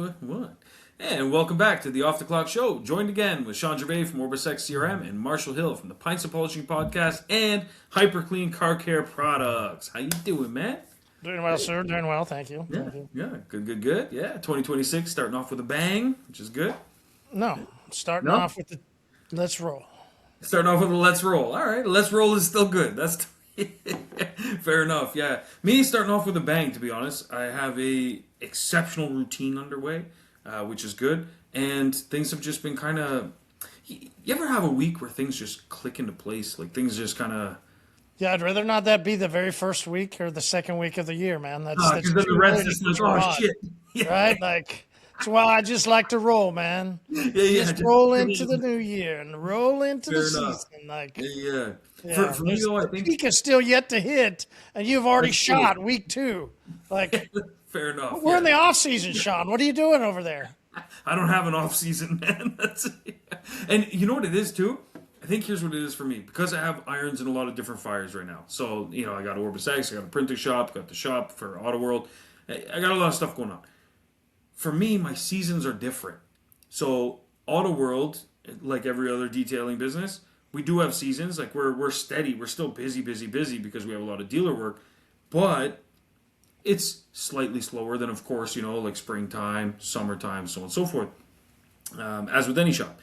What? And welcome back to the Off the Clock Show. Joined again with Shawn Gervais from OrbisX CRM and Marshall Hill from the Pints of Polishing Podcast and Hyperclean Car Care Products. How you doing, man? Doing well, sir. Doing well, thank you. Yeah, Thank you. yeah, good. Yeah, 2026 starting off with a bang, which is good. No, starting No? off with the let's roll. Starting off with a let's roll. All right, let's roll is still good. That's fair enough. Yeah, me starting off with a bang. To be honest, I have a exceptional routine underway, which is good, and things have just been kind of. You ever have a week where things just click into place? Like things just kind of. Yeah, I'd rather not that be the very first week or the second week of the year, man. That's Because then the rest is like, oh shit. Yeah. right? Like that's why I just like to roll, man. Yeah. Just roll into the new year and roll into the Fair enough. season. Like, Yeah. yeah, For me though, I the think peak is still yet to hit, and you've already That's true. shot week 2. Like, fair enough. we're in the yeah. off season, Shawn. What are you doing over there? I don't have an off season, man. And you know what it is too? I think here's what it is for me. Because I have irons in a lot of different fires right now. So, I got OrbisX, I got a printing shop, got the shop for Auto World. I got a lot of stuff going on. For me, my seasons are different. So, Auto World, like every other detailing business, we do have seasons. Like we're steady. We're still busy because we have a lot of dealer work. But it's slightly slower than, of course, like springtime, summertime, so on and so forth. As with any shop.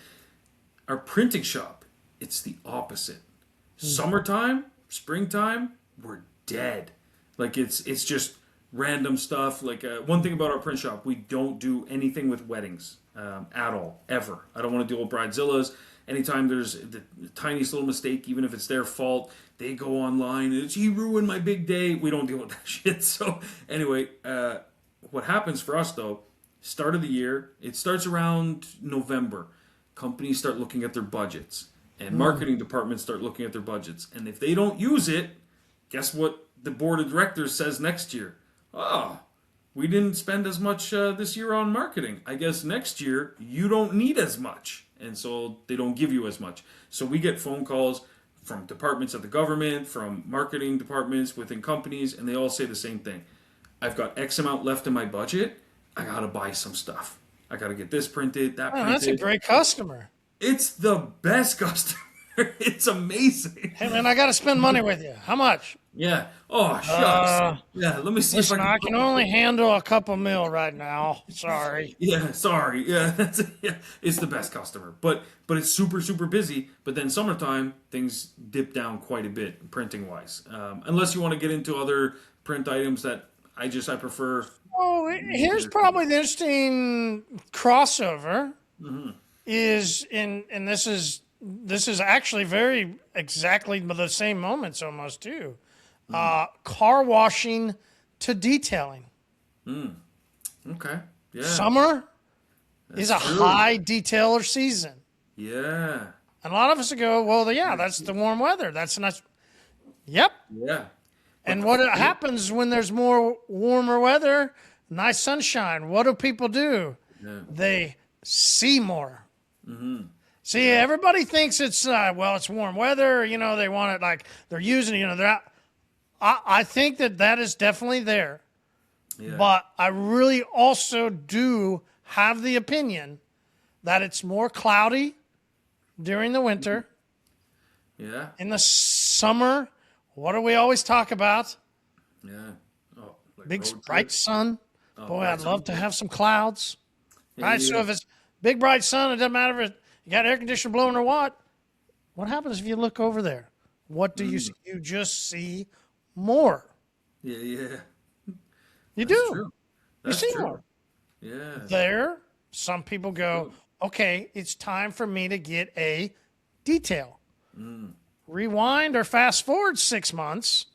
Our printing shop, it's the opposite. Summertime, springtime, we're dead. Like it's just random stuff. Like one thing about our print shop, we don't do anything with weddings at all, ever. I don't want to deal with bridezillas. Anytime there's the tiniest little mistake, even if it's their fault, they go online. He ruined my big day. We don't deal with that shit. So anyway, what happens for us though, start of the year, it starts around November. Companies start looking at their budgets. And marketing departments start looking at their budgets. And if they don't use it, guess what the board of directors says next year? Oh, we didn't spend as much this year on marketing. I guess next year you don't need as much. And so they don't give you as much. So we get phone calls from departments of the government, from marketing departments within companies, and they all say the same thing. I've got X amount left in my budget. I got to buy some stuff. I got to get this printed, that printed. That's a great customer. It's the best customer. It's amazing. Hey, man, I got to spend money with you. How much? Yeah. Oh, shucks. Yeah, let me see Listen, if I can only handle a couple mil right now. Sorry. Yeah, sorry. Yeah, it's the best customer. But it's super busy. But then summertime, things dip down quite a bit, printing-wise. Unless you want to get into other print items that I prefer. Oh, here's probably the interesting crossover. Is and this is actually very exactly the same moments almost too. Car washing to detailing. Okay. Yeah. Summer is a true. high detailer season. Yeah. And a lot of us go, well, yeah, that's the warm weather. That's not. Yep. Yeah. And what happens when there's more warmer weather, nice sunshine? What do people do? Yeah. They see more. See, everybody thinks it's it's warm weather. They want it like they're using it. They're out. I think that is definitely there, but I really also do have the opinion that it's more cloudy during the winter. Yeah. In the summer, what do we always talk about? Yeah. Oh, like Big road bright trips. sun. Oh, Boy, bright I'd love sun. to have some clouds. Right? Yeah. So if it's big bright sun, it doesn't matter if you got air conditioner blowing or what. What happens if you look over there? What do you see? You just see more. Yeah. You That's true. do. That's see true. more. Yeah. There, some people go, okay, it's time for me to get a detail. Rewind or fast forward 6 months,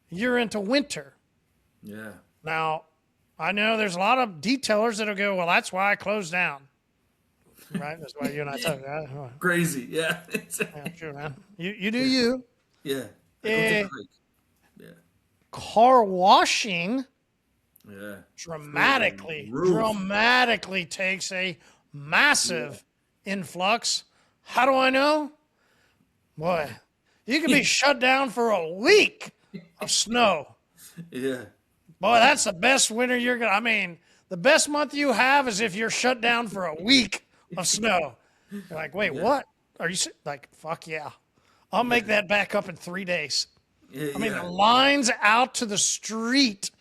you're into winter. Yeah. Now, I know there's a lot of detailers that'll go, well, that's why I closed down. Right? That's why you and I talk. Right? Crazy. Yeah. Yeah, sure, man. You do you. Yeah. I go take a hike. Yeah. Car washing Yeah. dramatically takes a massive influx. How do I know? Boy, you can be shut down for a week of snow. Yeah. Boy, that's the best winter the The best month you have is if you're shut down for a week of snow. You're like, wait, what? Are you like, fuck yeah. I'll make that back up in 3 days. I mean, the lines out to the street.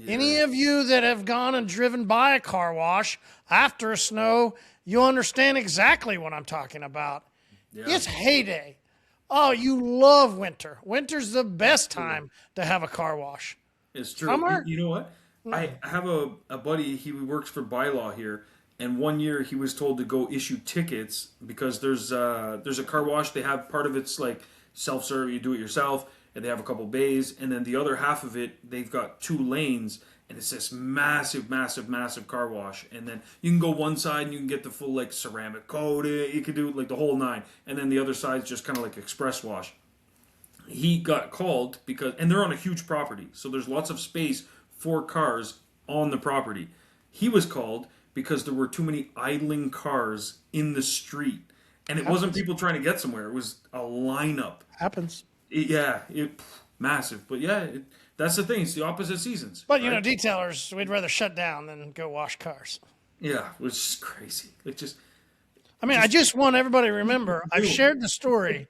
Any of you that have gone and driven by a car wash after a snow, you understand exactly what I'm talking about. Yeah. It's heyday. Oh, you love winter. Winter's the best time to have a car wash. It's true. You know what? I have a buddy, he works for bylaw here, and one year he was told to go issue tickets because there's a car wash. They have part of it's like self-serve, you do it yourself, and they have a couple bays, and then the other half of it, they've got 2 lanes, and it's this massive, massive, massive car wash. And then you can go one side and you can get the full like ceramic coat, you can do like the whole 9, and then the other side's just kind of like express wash. He got called because, and they're on a huge property, so there's lots of space for cars on the property. He was called because there were too many idling cars in the street, and it wasn't people trying to get somewhere. It was a lineup. Happens. Massive. But yeah, that's the thing. It's the opposite seasons. But you know, detailers, we'd rather shut down than go wash cars. Yeah, which is crazy. I just want everybody to remember. I've shared the story.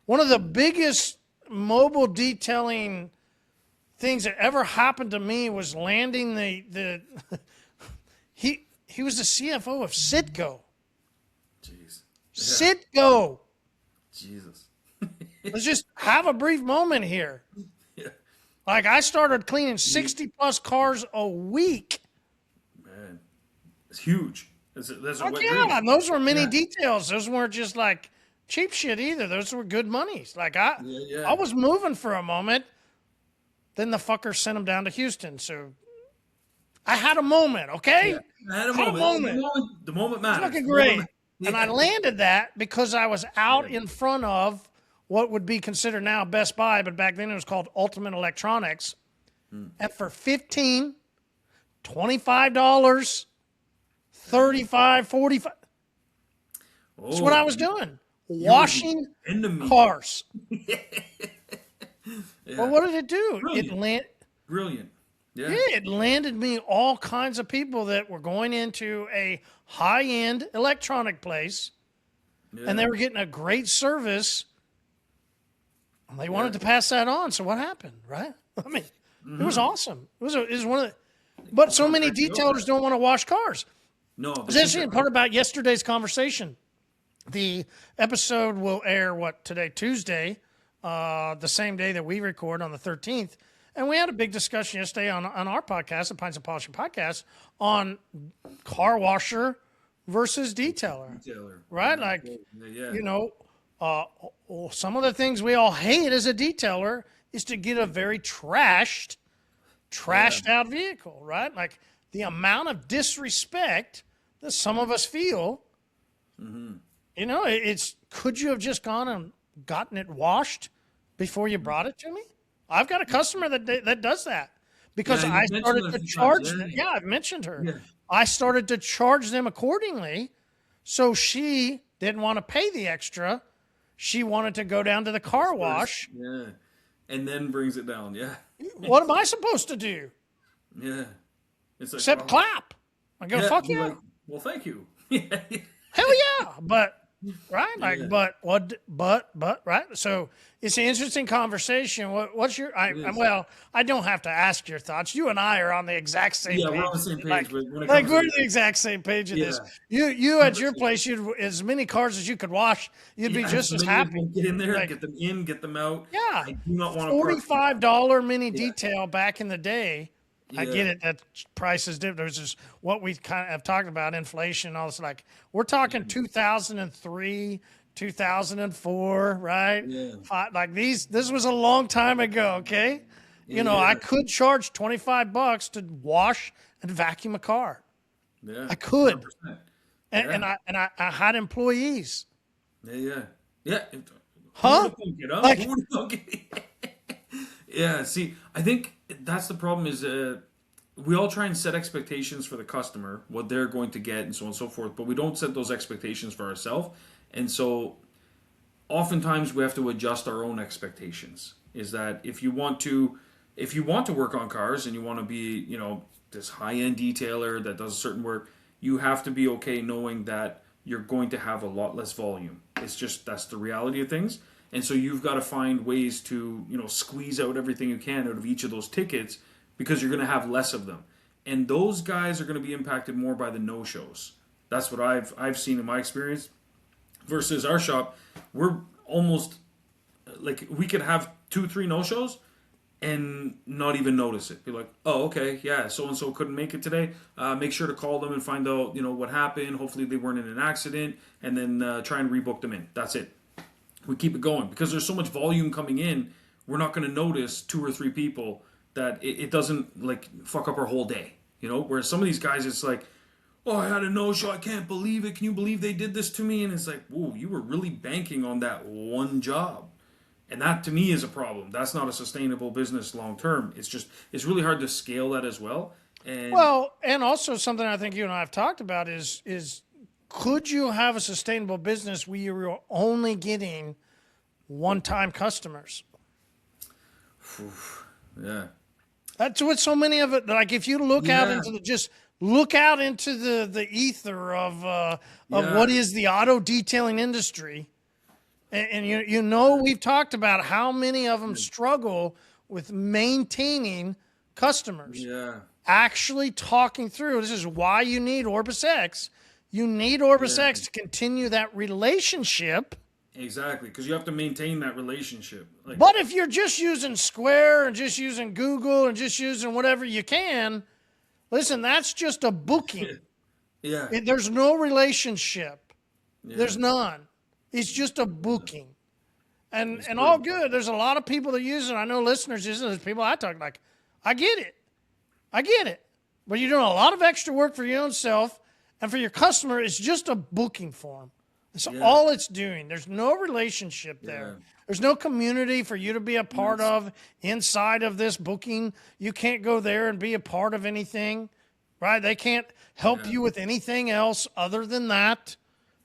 One of the biggest mobile detailing things that ever happened to me was landing the he was the CFO of Citgo. Jeez. Yeah. Citgo. Jesus. Let's just have a brief moment here. Yeah. Like I started cleaning 60 plus cars a week. Man, it's huge. That's a wet dream. And those were many details. Those weren't just like cheap shit either. Those were good monies. Like I was moving for a moment. Then the fucker sent him down to Houston. So I had a moment, okay? Yeah, I had a moment. The moment matters. It's looking great. And I landed that because I was out in front of what would be considered now Best Buy, but back then it was called Ultimate Electronics. And for $15, $25, $35, $45. That's what I was doing. Washing cars. Well, what did it do? Brilliant. Yeah, it landed me all kinds of people that were going into a high-end electronic place, and they were getting a great service, and they wanted to pass that on. So what happened, right? I mean, it was awesome. It was one of the, but so many detailers don't want to wash cars. No. It's interesting part about yesterday's conversation. The episode will air, today, Tuesday, the same day that we record on the 13th. And we had a big discussion yesterday on our podcast, the Pints and Polishing Podcast, on car washer versus detailer. Right? Like, you know, some of the things we all hate as a detailer is to get a very trashed out vehicle, right? Like the amount of disrespect that some of us feel, you know, could you have just gone and gotten it washed before you brought it to me? I've got a customer that does that because I started to charge them. Yeah, I've mentioned her. Yeah. I started to charge them accordingly. So she didn't want to pay the extra. She wanted to go down to the car wash. Yeah. And then brings it down. Yeah. What am I supposed to do? Yeah. It's like, except clap. I go, fuck yeah. Like, well, thank you. Hell yeah. But, right? Like, but, right? So it's an interesting conversation. What's your, I don't have to ask your thoughts. You and I are on the exact same page. Yeah, we're on the same page. Like we're the exact same page of this. You at your place, as many cars as you could wash, you'd be just as happy. Get in there, get them in, get them out. Yeah. I do not want $45 mini detail back in the day. I get it that price is different. There's just what we kind of have talked about, inflation, all this. Like we're talking 2003, 2004, right? Yeah. Like this was a long time ago. Okay, you know I could charge $25 to wash and vacuum a car. Yeah, I could, and I had employees. Yeah. Huh? Yeah, see, I think that's the problem is we all try and set expectations for the customer, what they're going to get and so on and so forth, but we don't set those expectations for ourselves. And so oftentimes we have to adjust our own expectations. Is that if you want to work on cars and you want to be, you know, this high-end detailer that does certain work, you have to be okay knowing that you're going to have a lot less volume. It's just that's the reality of things. And so you've got to find ways to, squeeze out everything you can out of each of those tickets because you're going to have less of them. And those guys are going to be impacted more by the no-shows. That's what I've seen in my experience. Versus our shop, we're almost like we could have 2-3 no-shows and not even notice it. Be like, oh, okay, yeah, so and so couldn't make it today. Make sure to call them and find out, what happened. Hopefully they weren't in an accident, and then try and rebook them in. That's it. We keep it going because there's so much volume coming in. We're not going to notice 2 or 3 people that it doesn't like fuck up our whole day. Whereas some of these guys, it's like, oh, I had a no-show. I can't believe it. Can you believe they did this to me? And it's like, whoa, you were really banking on that one job. And that to me is a problem. That's not a sustainable business long term. It's really hard to scale that as well. And also something I think you and I have talked about is could you have a sustainable business where you're only getting one-time customers? Yeah. That's what so many of it. Like if you look out into the ether of what is the auto detailing industry. And we've talked about how many of them struggle with maintaining customers. Yeah. Actually talking through. This is why you need OrbisX. You need OrbisX to continue that relationship. Exactly, because you have to maintain that relationship. But if you're just using Square and just using Google and just using whatever you can, listen, that's just a booking. Yeah. There's no relationship. Yeah. There's none. It's just a booking. And all good. There's a lot of people that use it. I know listeners use it. There's people I talk like, I get it. But you're doing a lot of extra work for your own self. And for your customer, it's just a booking form. That's all it's doing. There's no relationship there. Yeah. There's no community for you to be a part of inside of this booking. You can't go there and be a part of anything, right? They can't help you with anything else other than that.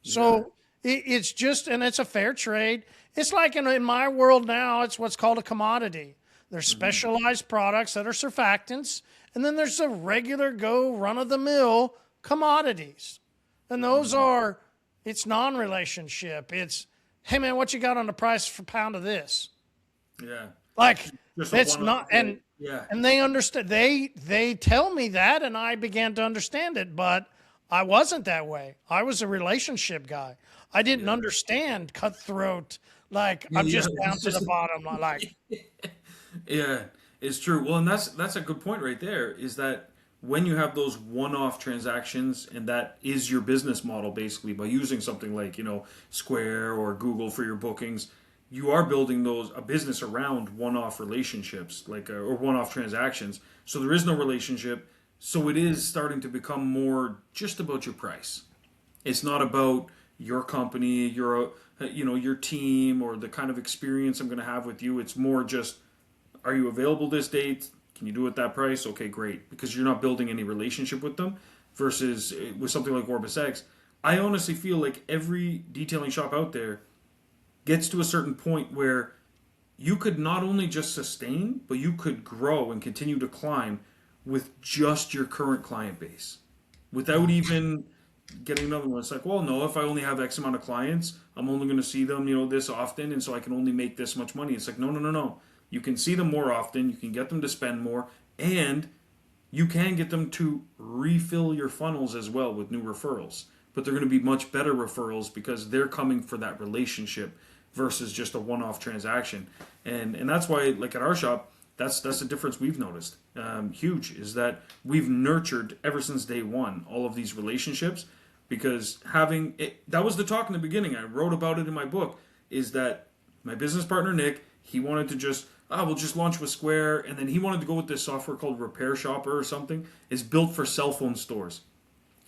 So it's just, and it's a fair trade. It's like in my world now, it's what's called a commodity. There's specialized products that are surfactants, and then there's the regular run-of-the-mill commodities. And those are, it's non-relationship. It's, hey man, what you got on the price for pound of this? Yeah. Like, it's not, and they understand, they tell me that, and I began to understand it, but I wasn't that way. I was a relationship guy. I didn't understand cutthroat, like, I'm just down to the bottom, like. Yeah, it's true. Well, and that's a good point right there, is that when you have those one-off transactions, and that is your business model basically by using something like, Square or Google for your bookings, you are building a business around one-off relationships, or one-off transactions. So there is no relationship. So it is starting to become more just about your price. It's not about your company, your team, or the kind of experience I'm going to have with you. It's more just, are you available this date? Can you do it at that price? Okay, great. Because you're not building any relationship with them. Versus with something like OrbisX, I honestly feel like every detailing shop out there gets to a certain point where you could not only just sustain, but you could grow and continue to climb with just your current client base without even getting another one. It's like, well, no, if I only have X amount of clients, I'm only going to see them, this often, and so I can only make this much money. It's like, no. You can see them more often, you can get them to spend more, and you can get them to refill your funnels as well with new referrals. But they're going to be much better referrals because they're coming for that relationship versus just a one-off transaction. And that's why, like at our shop, that's the difference we've noticed. Huge, is that we've nurtured ever since day one all of these relationships, because having it, that was the talk in the beginning. I wrote about it in my book, is that my business partner Nick, he wanted to just, we'll just launch with Square, and then he wanted to go with this software called Repair Shopper or something. It's built for cell phone stores.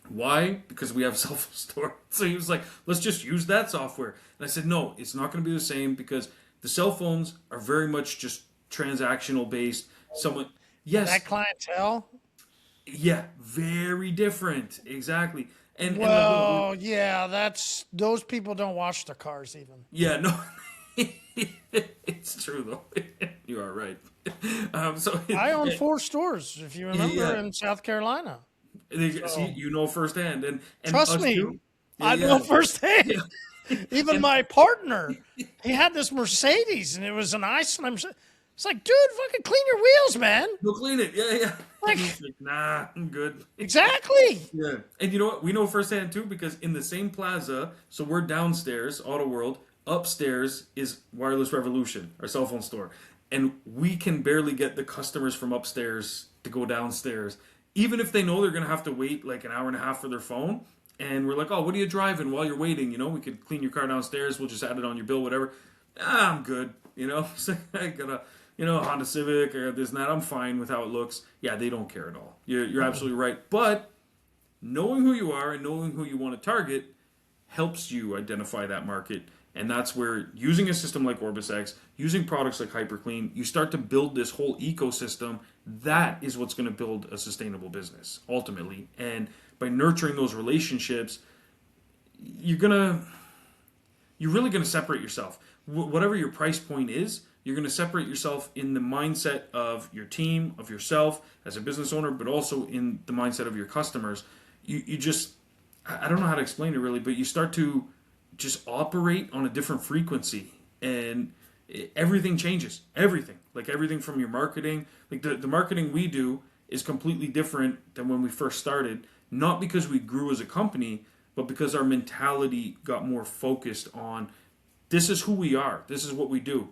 Why? Because we have a cell phone store. So he was like, let's just use that software. And I said, no, it's not going to be the same, because the cell phones are very much just transactional based. That clientele? Yeah, very different. Exactly. And that's, those people don't wash their cars even. Yeah, no. It's true though. You are right. So I own 4 stores, if you remember, yeah, in South Carolina. see, So you know firsthand, and trust us me, too. Yeah, I know yeah, firsthand. yeah. Even And my partner, he had this Mercedes, and it was an ice. And it's like, dude, fucking clean your wheels, man. you'll clean it. Yeah, yeah. He's Like, like, nah, I'm good. exactly. Yeah, and you know what? We know firsthand too because in the same plaza, so we're downstairs, Auto World. Upstairs is Wireless Revolution, our cell phone store, and we can barely get the customers from upstairs to go downstairs, even if they know they're gonna have to wait like an hour and a half for their phone. And we're like, oh, what are you driving while you're waiting? You know, we could clean your car downstairs. We'll just add it on your bill, whatever. Ah, I'm good. You know, so I got a Honda Civic. I got this and that. I'm fine with how it looks. Yeah, they don't care at all. You're absolutely right, but knowing who you are and knowing who you want to target helps you identify that market. And that's where using a system like OrbisX, using products like HyperClean, you start to build this whole ecosystem. That is what's going to build a sustainable business ultimately. And by nurturing those relationships, you're really gonna separate yourself. Whatever your price point is, you're gonna separate yourself in the mindset of your team, of yourself as a business owner, but also in the mindset of your customers. You just, I don't know how to explain it really, but you start to just operate on a different frequency, and everything changes. Everything, like everything from your marketing, like the marketing we do is completely different than when we first started. Not because we grew as a company, but because our mentality got more focused on this is who we are. This is what we do.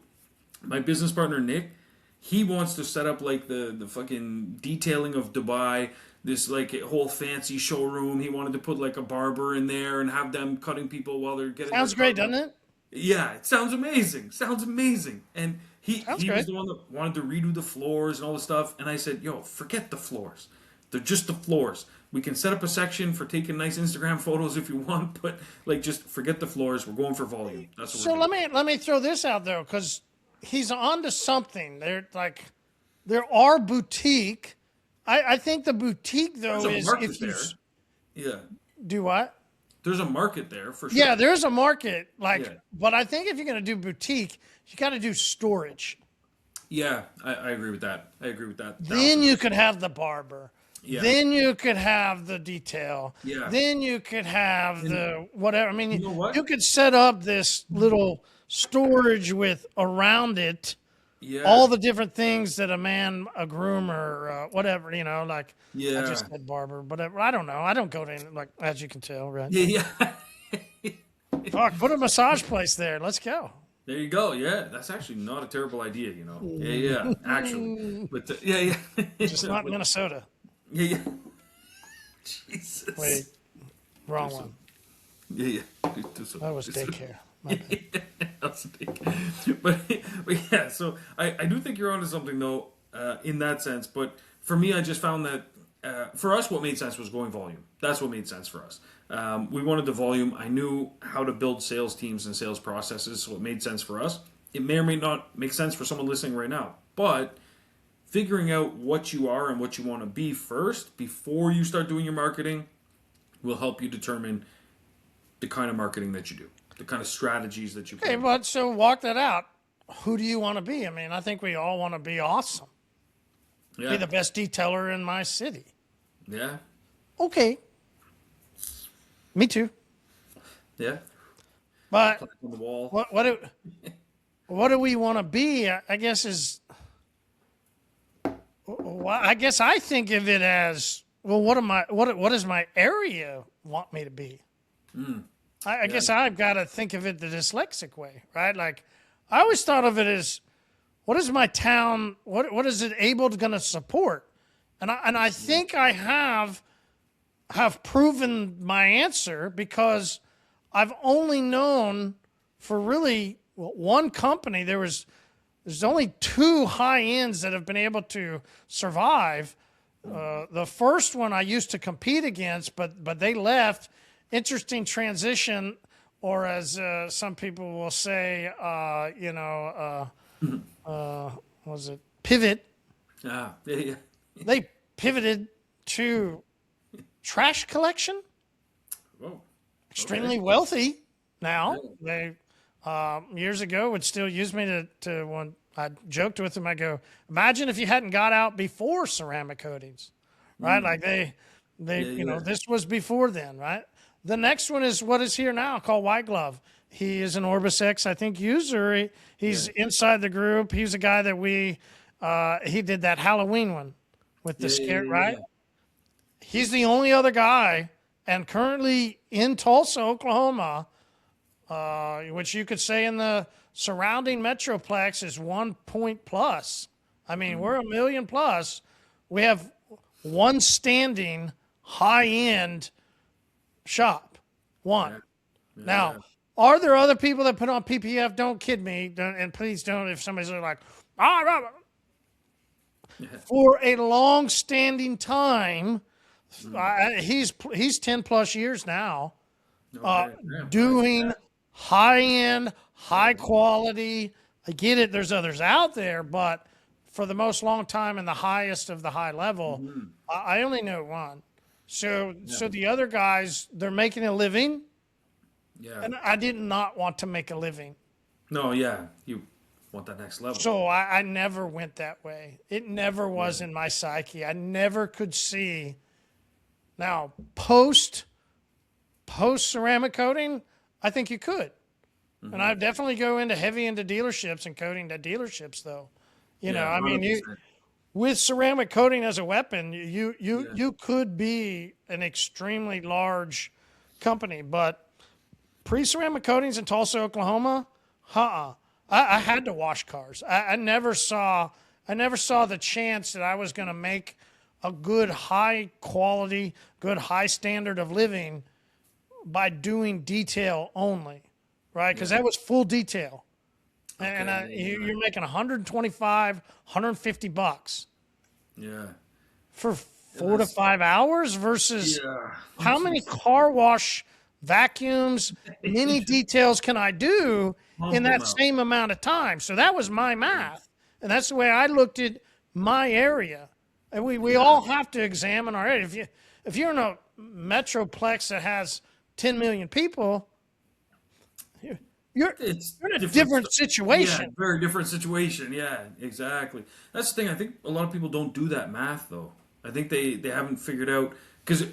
My business partner Nick, he wants to set up like the fucking detailing of Dubai, this like whole fancy showroom. He wanted to put like a barber in there and have them cutting people while they're getting Sounds their great, car. doesn't it? Yeah, it sounds amazing. Sounds amazing. And Sounds he was great. the one that wanted to redo the floors and all this stuff. And I said, yo, forget the floors. They're just the floors. We can set up a section for taking nice Instagram photos if you want, but like just forget the floors. We're going for volume. That's what So we're doing. let me throw this out there because he's onto something. There are boutique. I think the boutique There's though a is market if you there. Yeah. do what? There's a market there for sure. Yeah, there's a market. Like, Yeah. but I think if you're gonna do boutique, you got to do storage. Yeah, I agree with that. I agree with that. Then you could have the barber. Yeah. Then you could have the detail. Yeah. Then you could have the whatever. I mean, You know what? you could set up this little storage with around it Yeah. all the different things that a man, a groomer, whatever, like I Yeah. just said barber, whatever. I don't know. I don't go to any, like, as you can tell, right? Yeah, yeah. Fuck, put a massage place there. Let's go. There you go. Yeah, that's actually not a terrible idea, you know. Yeah, yeah, actually. But yeah, yeah. Just not Minnesota. Yeah, yeah. Jesus. Wait, wrong one. Yeah, yeah. That was daycare. My bad. That's daycare. But yeah, so I do think you're onto something though, in that sense. But for me, I just found that for us, what made sense was going volume. That's what made sense for us. We wanted the volume. I knew how to build sales teams and sales processes, so it made sense for us. It may or may not make sense for someone listening right now, but figuring out what you are and what you want to be first before you start doing your marketing will help you determine the kind of marketing that you do, the kind of strategies that you Okay, put. but so walk that out. Who do you want to be? I mean, I think we all want to be awesome. Be Yeah, the best detailer in my city. yeah, Okay. Me too. yeah. But On the wall. what do we want to be? I guess I guess I think of it as, well, what does my area want me to be? I guess I've got to think of it the dyslexic way, right? Like, I always thought of it as, what is my town? What is it able to going to support? And I think I have proven my answer because I've only known for really one company. There's only 2 high ends that have been able to survive. The first one I used to compete against, but they left. Interesting transition, or as some people will say, was it pivot? Ah, yeah, yeah. They pivoted to trash collection. Whoa. Extremely wealthy now. They years ago would still use me to when I joked with him. I go, imagine if you hadn't got out before ceramic coatings, right? Like this was before then, right? The next one is what is here now called White Glove. He is an OrbisX, I think, user. He's inside the group. He's a guy that he did that Halloween one with the scare, right? He's the only other guy, and currently in Tulsa, Oklahoma, which you could say in the surrounding metroplex is 1 point plus. I mean, we're a million plus. We have one standing high-end shop. One. Yeah. Now, are there other people that put on PPF? Don't kid me, and please don't if somebody's like, for a long-standing time, he's 10 plus years now, doing high-end, high quality. I get it. There's others out there, but for the most long time and the highest of the high level, I only know one. So the other guys, they're making a living. Yeah. And I did not want to make a living. No, yeah. You want that next level. So I never went that way. It never was in my psyche. I never could see. Now, post ceramic coating, I think you could. And I definitely go into dealerships and coating to dealerships, though. You know, I mean, with ceramic coating as a weapon, you could be an extremely large company, but pre-ceramic coatings in Tulsa, Oklahoma, I had to wash cars. I never saw the chance that I was going to make a good high quality, good high standard of living by doing detail only, right? Because that was full detail. And you're making 125, 150 bucks. Yeah. For 4 to 5 hours versus how many car wash vacuums, many details can I do in that same amount of time? So that was my math. And that's the way I looked at my area. And we all have to examine our area. If you're in a metroplex that has 10 million people, you're in a different situation. Yeah, very different situation. Yeah, exactly. That's the thing. I think a lot of people don't do that math, though. I think they haven't figured out, because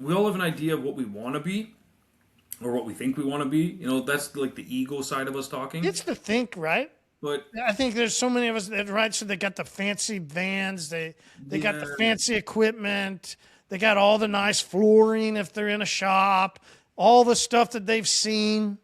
we all have an idea of what we want to be or what we think we want to be. You know, that's like the ego side of us talking. It's the think, right? But I think there's so many of us that, right? So they got the fancy vans, they got the fancy equipment, they got all the nice flooring if they're in a shop, all the stuff that they've seen.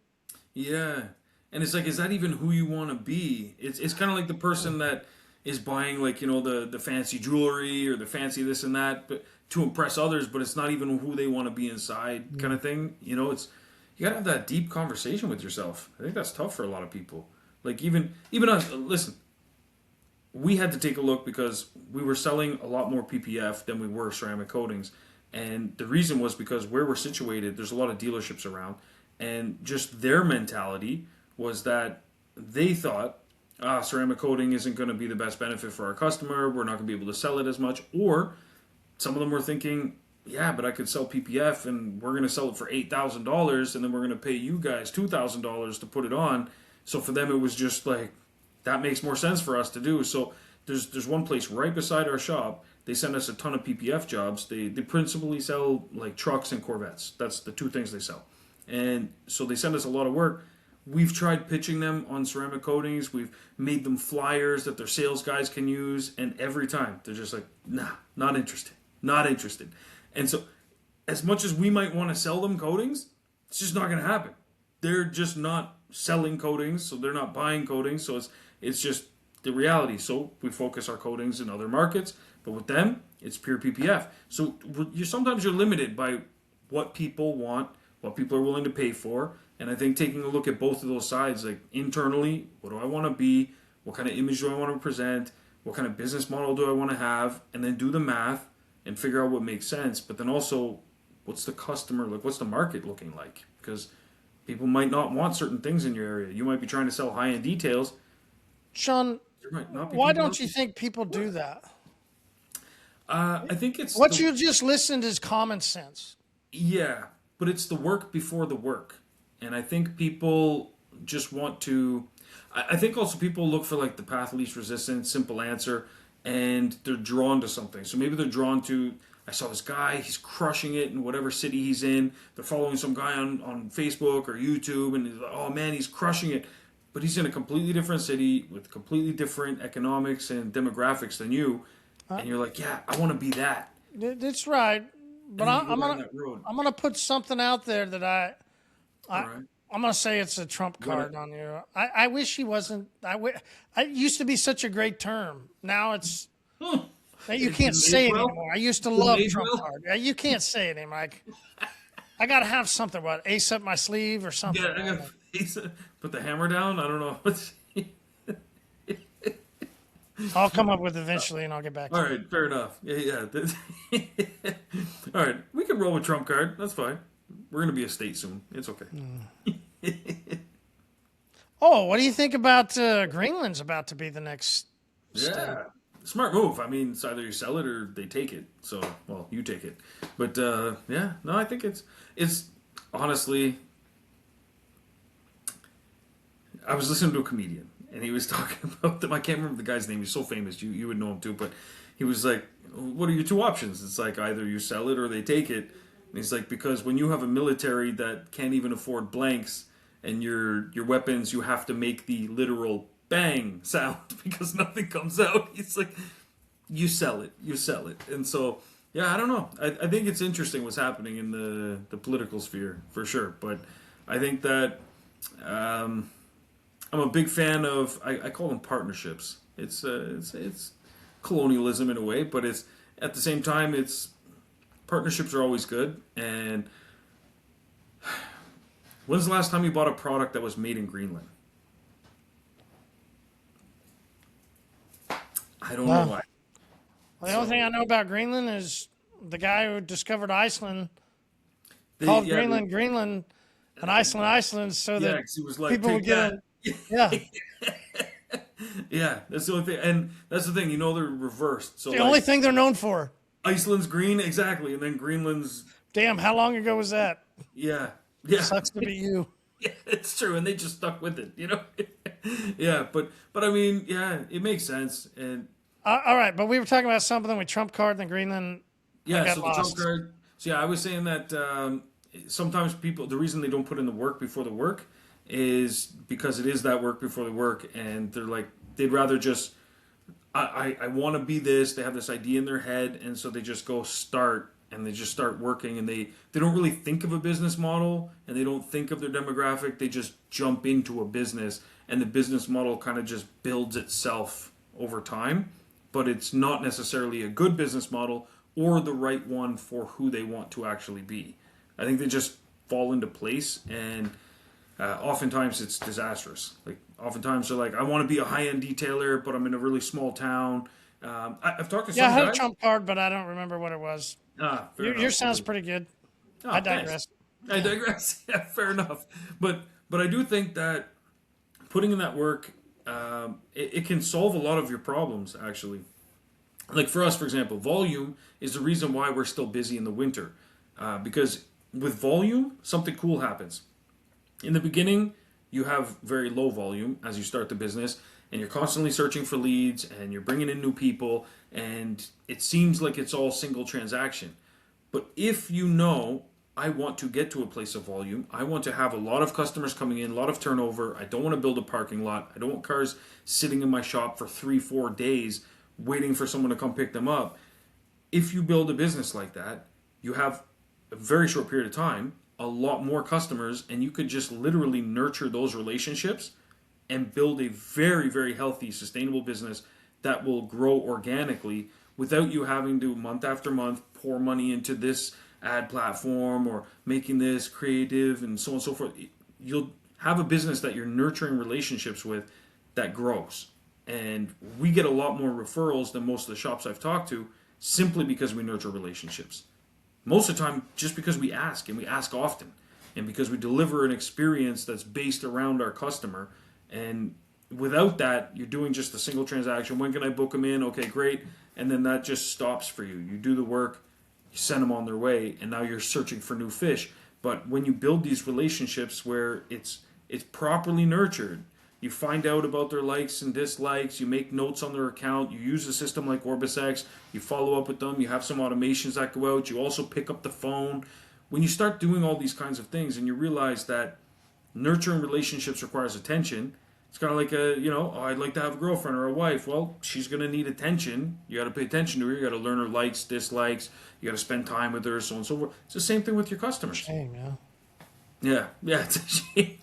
Yeah. And it's like, is that even who you want to be? It's kind of like the person that is buying, like, you know, the fancy jewelry or the fancy this and that, but to impress others, but it's not even who they want to be inside, kind of thing. You know, you gotta have that deep conversation with yourself. I think that's tough for a lot of people. Like even us, listen, we had to take a look because we were selling a lot more PPF than we were ceramic coatings. And the reason was because where we're situated, there's a lot of dealerships around. And just their mentality was that they thought, ceramic coating isn't going to be the best benefit for our customer. We're not going to be able to sell it as much. Or some of them were thinking, yeah, but I could sell PPF and we're going to sell it for $8,000 and then we're going to pay you guys $2,000 to put it on. So for them, it was just like, that makes more sense for us to do. So there's one place right beside our shop. They send us a ton of PPF jobs. They principally sell like trucks and Corvettes. That's the two things they sell. And so they send us a lot of work. We've tried pitching them on ceramic coatings. We've made them flyers that their sales guys can use. And every time they're just like, nah, not interested. Not interested. And so as much as we might want to sell them coatings, it's just not going to happen. They're just not selling coatings, so they're not buying coatings. So it's just the reality. So we focus our coatings in other markets. But with them, it's pure PPF. So sometimes you're limited by what people want, what people are willing to pay for. And I think taking a look at both of those sides, like internally, what do I want to be? What kind of image do I want to present? What kind of business model do I want to have? And then do the math and figure out what makes sense. But then also, what's the customer, like what's the market looking like? Because people might not want certain things in your area. You might be trying to sell high-end details. Shawn, why don't you think people do that? I think it's... What you just listened is common sense. Yeah, but it's the work before the work. And I think people just want to. I think also people look for like the path of least resistance, simple answer, and they're drawn to something. So maybe they're drawn to. I saw this guy, he's crushing it in whatever city he's in. They're following some guy on Facebook or YouTube, and he's like, oh man, he's crushing it. But he's in a completely different city with completely different economics and demographics than you. And you're like, yeah, I want to be that. That's right. But And then you I'm go down gonna that road. I'm gonna put something out there that All right. I'm gonna say it's a trump card on you. I wish he wasn't. I used to be such a great term. Now it's you can't say it anymore. I used to love trump card. You can't say it anymore. I gotta have something. What, ace up my sleeve or something? Yeah, I got put the hammer down. I don't know. I'll come up with it eventually, and I'll get back to All you. right, fair enough. Yeah. All right, we can roll with trump card. That's fine. We're gonna be a state soon. It's okay. Oh, what do you think about Greenland's about to be the next state? Yeah, smart move. I mean, it's either you sell it or they take it. So, well, you take it. But yeah, no, I think it's honestly. I was listening to a comedian, and he was talking about them. I can't remember the guy's name. He's so famous. You would know him too. But he was like, "What are your two options?" It's like either you sell it or they take it. And he's like, because when you have a military that can't even afford blanks and your weapons, you have to make the literal bang sound because nothing comes out. He's like, you sell it. And so, yeah, I don't know. I think it's interesting what's happening in the political sphere for sure. But I think that I'm a big fan of. I call them partnerships. It's colonialism in a way, but it's at the same time partnerships are always good. And when's the last time you bought a product that was made in Greenland? I don't know why. Well, the only thing I know about Greenland is the guy who discovered Iceland called Greenland Greenland and Iceland so that 'cause he was like, people would get that. Yeah. Yeah, that's the only thing. And that's the thing, they're reversed. So The only thing they're known for. Iceland's green, exactly, and then Greenland's. Damn, how long ago was that? Yeah. Sucks to be you. Yeah, it's true, and they just stuck with it, Yeah, but I mean, yeah, it makes sense, and All right, but we were talking about something with Trump card and Greenland. yeah, got so the lost. Trump card. So yeah, I was saying that sometimes people, the reason they don't put in the work before the work is because it is that work before the work, and they're like they'd rather just. I want to be this. They have this idea in their head, and so they just go start, and they just start working, and they don't really think of a business model, and they don't think of their demographic. They just jump into a business, and the business model kind of just builds itself over time, but it's not necessarily a good business model or the right one for who they want to actually be. I think they just fall into place, and oftentimes it's disastrous. Like oftentimes they're like, I want to be a high-end detailer, but I'm in a really small town. I've talked to some Yeah, I had a guys. Trump card, but I don't remember what it was. Fair Your enough. sounds pretty good. I digress. Thanks. I digress. Yeah, fair enough. But I do think that putting in that work, it can solve a lot of your problems. Actually, like for us, for example, volume is the reason why we're still busy in the winter, because with volume, something cool happens. In the beginning, you have very low volume as you start the business, and you're constantly searching for leads, and you're bringing in new people, and it seems like it's all single transaction. But if I want to get to a place of volume, I want to have a lot of customers coming in, a lot of turnover, I don't want to build a parking lot, I don't want cars sitting in my shop for 3-4 days waiting for someone to come pick them up. If you build a business like that, you have a very short period of time, a lot more customers, and you could just literally nurture those relationships and build a very, very healthy, sustainable business that will grow organically without you having to, month after month, pour money into this ad platform or making this creative and so on and so forth. You'll have a business that you're nurturing relationships with that grows. And we get a lot more referrals than most of the shops I've talked to simply because we nurture relationships. Most of the time, just because we ask, and we ask often, and because we deliver an experience that's based around our customer. And without that, you're doing just a single transaction. When can I book them in? Okay, great. And then that just stops for you. You do the work, you send them on their way, and now you're searching for new fish. But when you build these relationships where it's it's properly nurtured. You find out about their likes and dislikes. You make notes on their account. You use a system like OrbisX. You follow up with them. You have some automations that go out. You also pick up the phone. When you start doing all these kinds of things and you realize that nurturing relationships requires attention, it's kind of like I'd like to have a girlfriend or a wife. Well, she's going to need attention. You got to pay attention to her. You got to learn her likes, dislikes. You got to spend time with her, so on and so forth. It's the same thing with your customers. Shame, yeah. Yeah, it's a shame.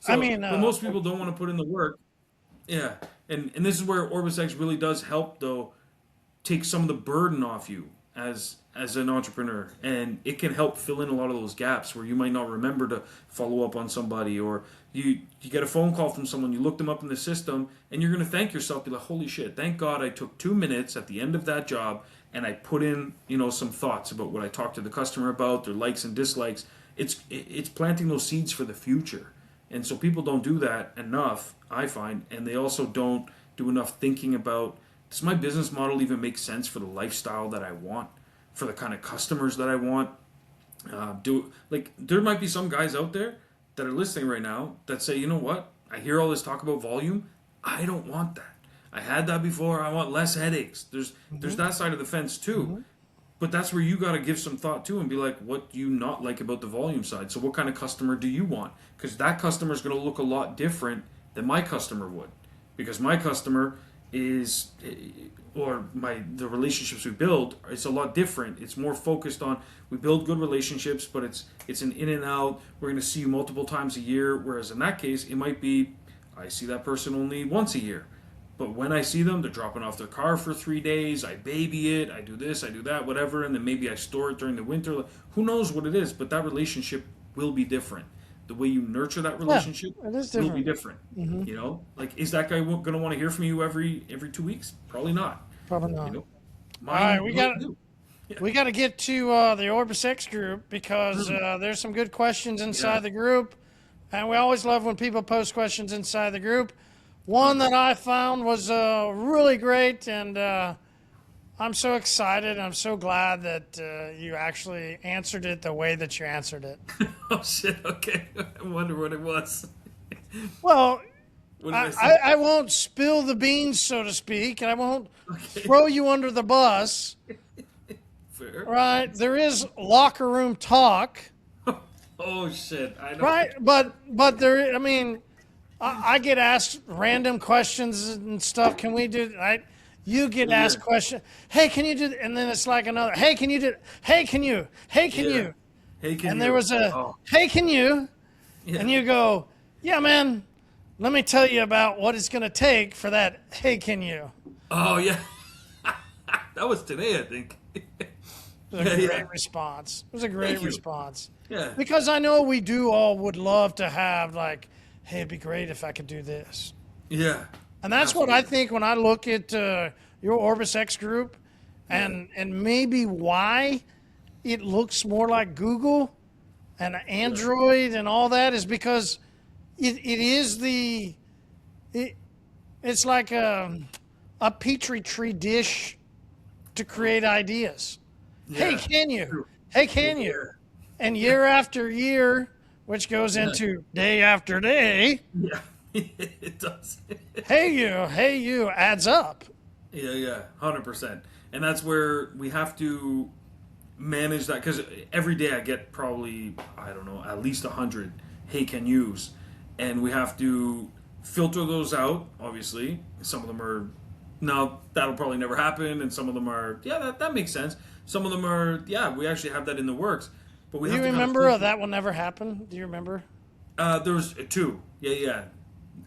So, but most people don't want to put in the work. Yeah, and this is where OrbisX really does help, though, take some of the burden off you as an entrepreneur, and it can help fill in a lot of those gaps where you might not remember to follow up on somebody, or you get a phone call from someone, you look them up in the system, and you're going to thank yourself, be like, holy shit, thank God I took 2 minutes at the end of that job and I put in some thoughts about what I talked to the customer about, their likes and dislikes. It's planting those seeds for the future. And so people don't do that enough, I find, and they also don't do enough thinking about, does my business model even make sense for the lifestyle that I want, for the kind of customers that I want? There might be some guys out there that are listening right now that say, you know what, I hear all this talk about volume, I don't want that. I had that before, I want less headaches. There's that side of the fence too. Mm-hmm. But that's where you got to give some thought to and be like, what do you not like about the volume side? So what kind of customer do you want? Because that customer is going to look a lot different than my customer would. Because my customer is, the relationships we build, it's a lot different. It's more focused on, we build good relationships, but it's an in and out. We're going to see you multiple times a year. Whereas in that case, it might be, I see that person only once a year. But when I see them, they're dropping off their car for 3 days. I baby it. I do this, I do that, whatever. And then maybe I store it during the winter. Who knows what it is? But that relationship will be different. The way you nurture that relationship will be different. Mm-hmm. Is that guy going to want to hear from you every 2 weeks? Probably not. Probably not. All right, we got to get to the OrbisX group because there's some good questions inside the group. And we always love when people post questions inside the group. One that I found was really great, and I'm so excited. I'm so glad that you actually answered it the way that you answered it. Oh, shit. Okay. I wonder what it was. Well, I won't spill the beans, so to speak, and I won't throw you under the bus. Fair. Right? There is locker room talk. Oh, shit. I know. Right? But there, I get asked random questions and stuff. Can we do right? You get asked questions. Hey, can you do? And then it's like another. Hey, can you do? Hey, can you? Hey, can you? Hey, can you? And there was a. Hey, can you? Yeah. And you go, yeah, man. Let me tell you about what it's going to take for that. Hey, can you? Oh yeah, that was today, I think. It was a great response. It was a great response. Yeah. Because I know we all would love to have hey, it'd be great if I could do this. Yeah. And that's what I think when I look at your OrbisX group and maybe why it looks more like Google and Android and all that is because it's like a Petri tree dish to create ideas. Yeah. Hey, can you? Hey, can you? And year after year, which goes into day after day. Yeah, it does. Hey you adds up. Yeah, 100%. And that's where we have to manage that because every day I get probably, I don't know, at least 100 hey can yous. And we have to filter those out, obviously. Some of them are, no, that'll probably never happen. And some of them are, yeah, that makes sense. Some of them are, yeah, we actually have that in the works. But we do you remember that will never happen? Do you remember? There was 2. Yeah.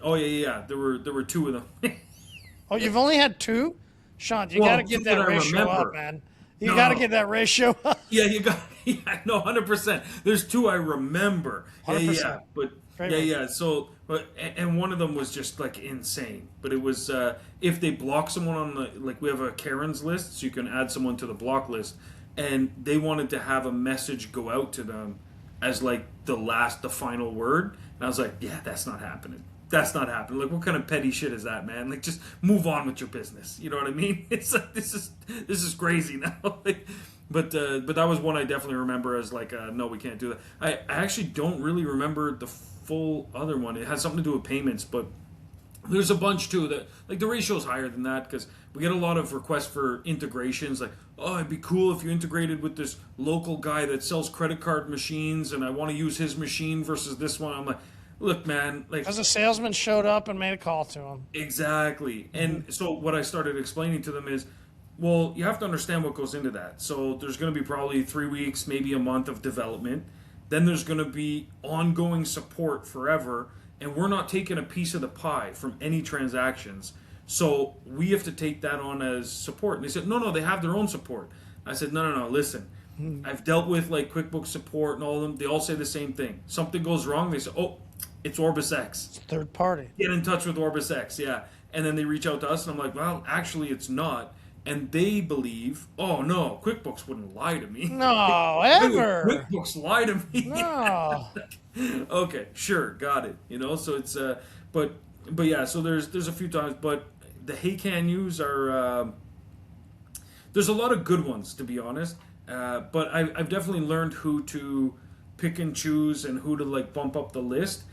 Oh, yeah. There were 2 of them. Oh, you've only had 2? Shawn, you got to get that ratio up, man. You got to get that ratio up. Yeah, you got. Yeah, no, 100%. There's 2 I remember. 100%. Yeah. But yeah. So, and one of them was just insane. But it was if they block someone on the we have a Karen's list, so you can add someone to the block list. And they wanted to have a message go out to them as the final word. And I was like, yeah, that's not happening. That's not happening. What kind of petty shit is that, man? Just move on with your business. You know what I mean? It's this is crazy now. But that was one I definitely remember as like, no, we can't do that. I actually don't really remember the full other one. It has something to do with payments, but there's a bunch too that like the ratio is higher than that because we get a lot of requests for integrations. Like, oh, it'd be cool if you integrated with this local guy that sells credit card machines, and I want to use his machine versus this one. I'm like, look, man, like Because a salesman showed up and made a call to him. exactly. And so what I started explaining to them is, well, you have to understand what goes into that. So there's going to be probably 3 weeks, maybe a month of development. Then there's going to be ongoing support forever, and we're not taking a piece of the pie from any transactions. So we have to take that on as support. And they said, no, they have their own support. I said, no, listen. I've dealt with like QuickBooks support and all of them. They all say the same thing. Something goes wrong, they say, oh, it's OrbisX. It's third party. Get in touch with OrbisX, yeah. And then they reach out to us, and I'm like, well, actually, it's not. And they believe, oh no, QuickBooks wouldn't lie to me. No, ever. QuickBooks lie to me. No. Okay, sure, got it. So it's but yeah. So there's a few times, but the hey can yous are there's a lot of good ones to be honest. But I've definitely learned who to pick and choose and who to like bump up the list.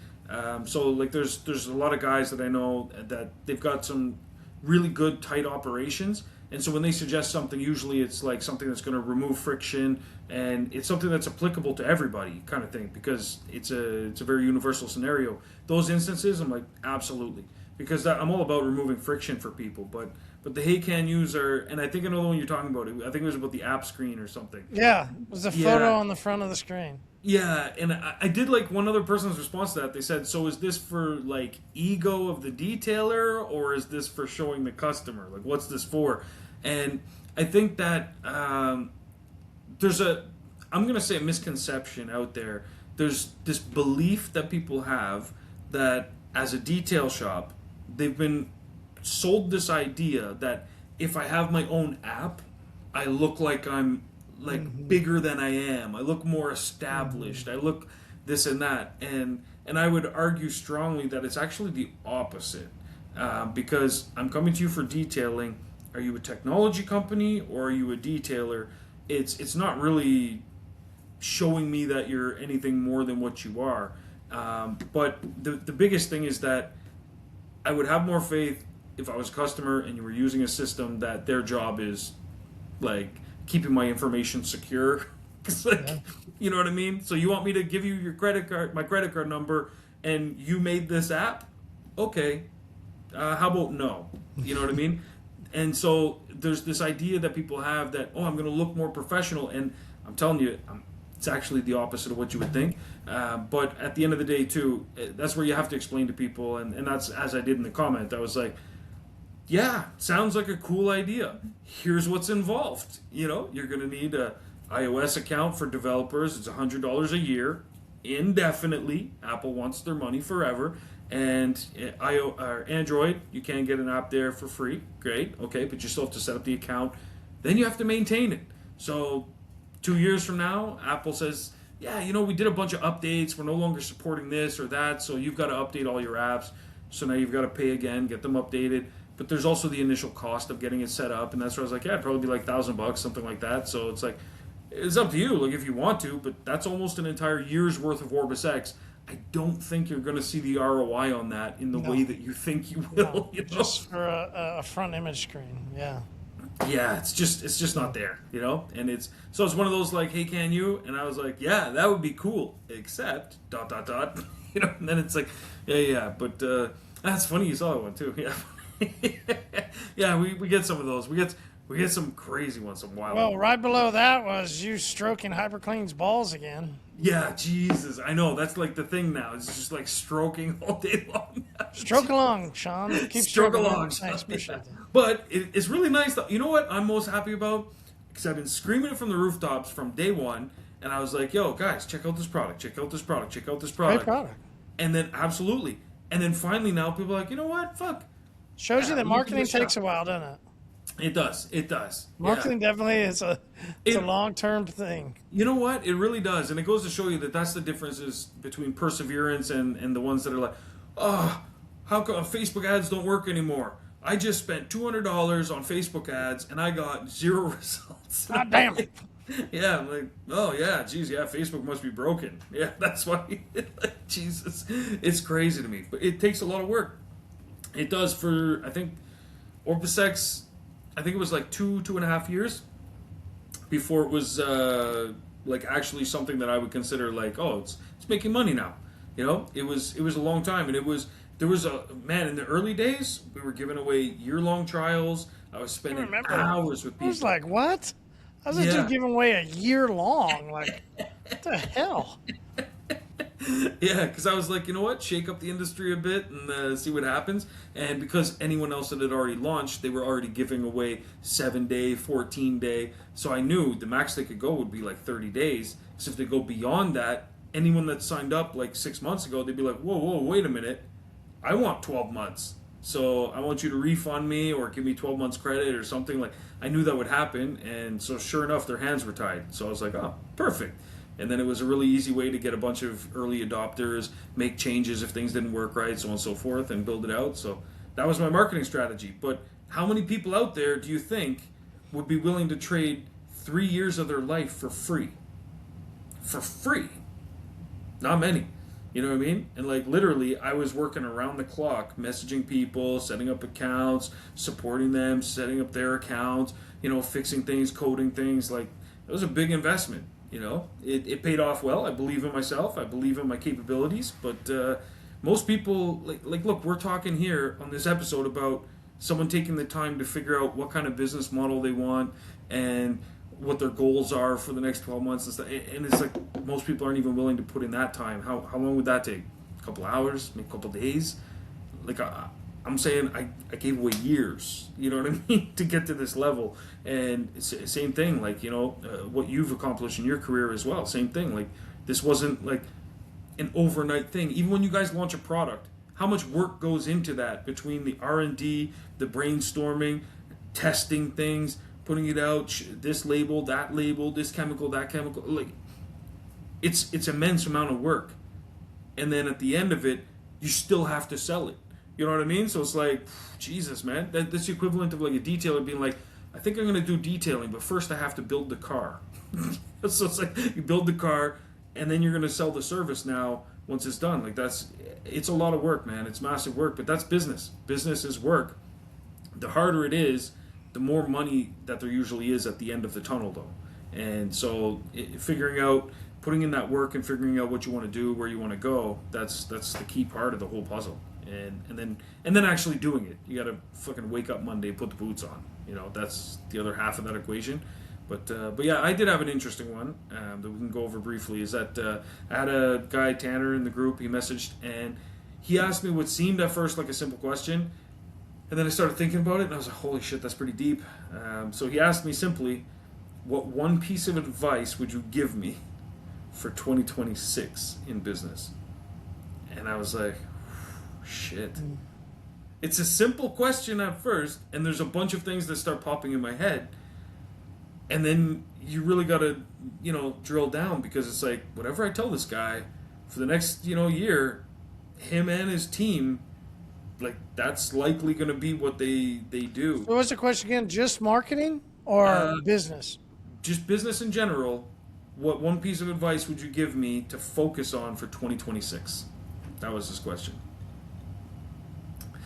So like there's a lot of guys that I know that they've got some really good tight operations, and so when they suggest something, usually it's like something that's going to remove friction and it's something that's applicable to everybody kind of thing because it's a very universal scenario. Those instances I'm like absolutely, because I'm all about removing friction for people, but the hey can use are, and I think I know the one you're talking about. I think it was about the app screen or something. Yeah, it was a photo on the front of the screen. Yeah, and I did like one other person's response to that. They said, so is this for like ego of the detailer or is this for showing the customer? Like, what's this for? And I think that there's I'm going to say a misconception out there. There's this belief that people have that as a detail shop, they've been sold this idea that if I have my own app, I look like I'm like bigger than I am. I look more established. I look this and that. And I would argue strongly that it's actually the opposite. Because I'm coming to you for detailing. Are you a technology company or are you a detailer? It's not really showing me that you're anything more than what you are. But the biggest thing is that I would have more faith if I was a customer and you were using a system that their job is like keeping my information secure. Like, you know what I mean? So you want me to give you your my credit card number, and you made this app? Okay. How about no? You know what I mean? And so there's this idea that people have that, oh, I'm going to look more professional, and I'm telling you, it's actually the opposite of what you would think. But at the end of the day, too, that's where you have to explain to people, and that's as I did in the comment. I was like, yeah, sounds like a cool idea. Here's what's involved. You're going to need a iOS account for developers. It's $100 a year, indefinitely. Apple wants their money forever. And Android, you can get an app there for free. Great, okay, but you still have to set up the account. Then you have to maintain it. So 2 years from now, Apple says, yeah, we did a bunch of updates. We're no longer supporting this or that, so you've got to update all your apps. So now you've got to pay again, get them updated. But there's also the initial cost of getting it set up, and that's where I was like, yeah, it'd probably be like $1,000, something like that. So it's like, it's up to you, like if you want to, but that's almost an entire year's worth of OrbisX. I don't think you're going to see the ROI on that in the way that you think you will. No, just for a front image screen, yeah. Yeah, it's just not there, And it's one of those like, hey, can you? And I was like, yeah, that would be cool, except ... And then it's like, yeah. But that's funny. You saw that one too, yeah. Yeah, we get some of those. We get some crazy ones, some wild. Well, right below that was you stroking Hyperclean's balls again. Yeah, Jesus, I know that's like the thing now. It's just like stroking all day long. Stroke along, Shawn. Keep stroke along. Thanks, appreciate that. But it's really nice. You know what I'm most happy about? Because I've been screaming it from the rooftops from day one, and I was like, "Yo, guys, check out this product. Check out this product. Check out this product." Great product. And then absolutely, and then finally now people are like, you know what? Fuck. Shows you that marketing takes a while, doesn't it? It does. Marketing definitely is a long-term thing. You know what? It really does. And it goes to show you that that's the differences between perseverance and the ones that are like, oh, how come Facebook ads don't work anymore? I just spent $200 on Facebook ads and I got 0 results. God damn it. Yeah, I'm like, oh yeah, geez, yeah, Facebook must be broken. Yeah, that's why. Like, Jesus, it's crazy to me, but it takes a lot of work. It does for I think OrbisX. I think it was like 2.5 years before it was like actually something that I would consider like, oh, it's making money now. It was a long time, and there was a man in the early days. We were giving away year-long trials. I was I spending remember. hours with I was people. like, what? I was just Yeah, giving away a year long. Like, what the hell? yeah, because I was like, you know what, shake up the industry a bit and see what happens. And because anyone else that had already launched, they were already giving away 7 day, 14 day. So I knew the max they could go would be like 30 days. Because if they go beyond that, anyone that signed up like 6 months ago, they'd be like, whoa, whoa, wait a minute, I want 12 months. So I want you to refund me or give me 12 months credit or something. Like, I knew that would happen. And so sure enough, their hands were tied. So I was like, oh, perfect. And then it was a really easy way to get a bunch of early adopters, make changes if things didn't work right, so on and so forth, and build it out. So that was my marketing strategy. But how many people out there do you think would be willing to trade 3 years of their life for free? For free? Not many. You know what I mean? And like literally, I was working around the clock, messaging people, setting up accounts, supporting them, setting up their accounts, fixing things, coding things. Like, it was a big investment. It paid off well. I believe in myself. I believe in my capabilities. But most people, look, we're talking here on this episode about someone taking the time to figure out what kind of business model they want and what their goals are for the next 12 months and stuff. And it's like most people aren't even willing to put in that time. How long would that take? A couple hours, maybe a couple days? Like, I'm saying I gave away years, you know what I mean, to get to this level. And it's the same thing, like, what you've accomplished in your career as well. Same thing. Like, this wasn't like an overnight thing. Even when you guys launch a product, how much work goes into that between the R&D, the brainstorming, testing things, putting it out, this label, this chemical, that chemical. Like, it's immense amount of work. And then at the end of it, you still have to sell it. You know what I mean? So it's like, Jesus, man. That's the equivalent of like a detailer being like, I think I'm going to do detailing, but first I have to build the car. So it's like, you build the car, and then you're going to sell the service now once it's done. Like, it's a lot of work, man. It's massive work, but that's business. Business is work. The harder it is, the more money that there usually is at the end of the tunnel, though. And so figuring out, putting in that work and figuring out what you want to do, where you want to go, that's the key part of the whole puzzle. And then actually doing it. You got to fucking wake up Monday and put the boots on. That's the other half of that equation. But yeah, I did have an interesting one that we can go over briefly. Is that I had a guy, Tanner, in the group. He messaged and he asked me what seemed at first like a simple question, and then I started thinking about it, and I was like, holy shit, that's pretty deep. So he asked me simply, what one piece of advice would you give me for 2026 in business? And I was like, shit. It's a simple question at first, and there's a bunch of things that start popping in my head. And then you really got to, drill down, because it's like, whatever I tell this guy for the next, year, him and his team, like, that's likely going to be what they do. So what's the question again? Just marketing or business? Just business in general. What one piece of advice would you give me to focus on for 2026? That was his question.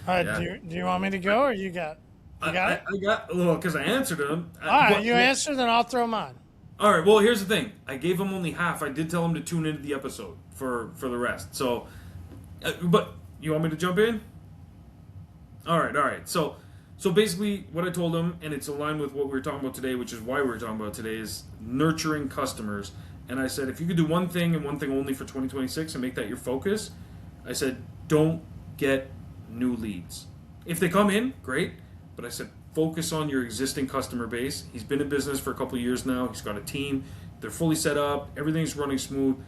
All right, yeah. Do you want me to go, or you got? You got it? I got, well, because I answered him. All right, you answer, then I'll throw mine. All right. Well, here's the thing. I gave him only half. I did tell him to tune into the episode for the rest. So, but you want me to jump in? All right. So basically, what I told him, and it's aligned with what we were talking about today, which is why we were talking about today, is nurturing customers. And I said, if you could do one thing and one thing only for 2026 and make that your focus, I said, don't get new leads. If they come in, great. But I said, focus on your existing customer base. He's been in business for a couple of years now. He's got a team. They're fully set up. Everything's running smooth.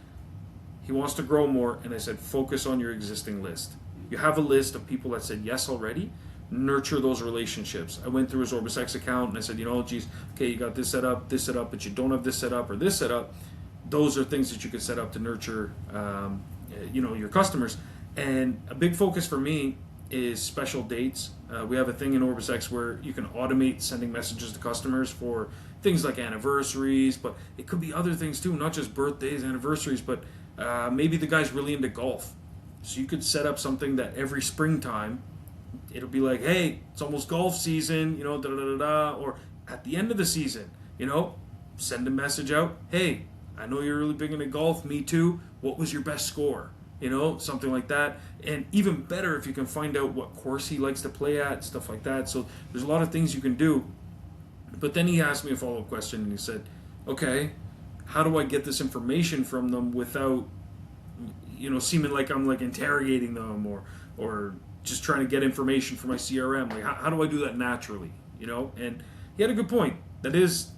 He wants to grow more. And I said, focus on your existing list. You have a list of people that said yes already. Nurture those relationships. I went through his OrbisX account and I said, geez, okay, you got this set up, but you don't have this set up or this set up. Those are things that you could set up to nurture, your customers. And a big focus for me is special dates. We have a thing in OrbisX where you can automate sending messages to customers for things like anniversaries, but it could be other things too, not just birthdays, anniversaries, but maybe the guy's really into golf. So you could set up something that every springtime, it'll be like, hey, it's almost golf season, you know, da da da da, or at the end of the season, you know, send a message out, hey, I know you're really big into golf, me too. What was your best score? You know, something like that. And even better if you can find out what course he likes to play at, stuff like that. So there's a lot of things you can do. But then he asked me a follow-up question and he said, okay, how do I get this information from them without, you know, seeming like I'm like interrogating them or just trying to get information from my CRM? Like, how do I do that naturally? You know, and he had a good point. That is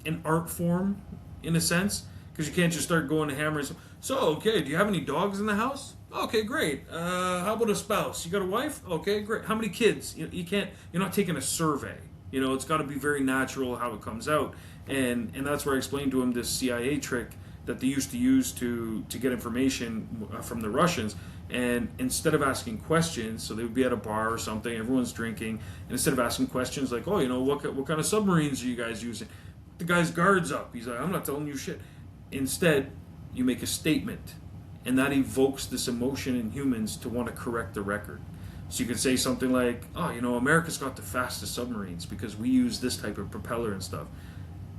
an art form in a sense, because you can't just start going to hammers. So, okay, do you have any dogs in the house? Okay, great. How about a spouse? You got a wife? Okay, great. How many kids? You can't. You're not taking a survey. You know, it's got to be very natural how it comes out, and that's where I explained to him this CIA trick that they used to use to get information from the Russians. And instead of asking questions, so they would be at a bar or something, everyone's drinking, and instead of asking questions like, oh, you know, what kind of submarines are you guys using? The guy's guard's up. He's like, I'm not telling you shit. Instead, you make a statement, and that evokes this emotion in humans to want to correct the record. So you can say something like, oh, you know, America's got the fastest submarines because we use this type of propeller and stuff.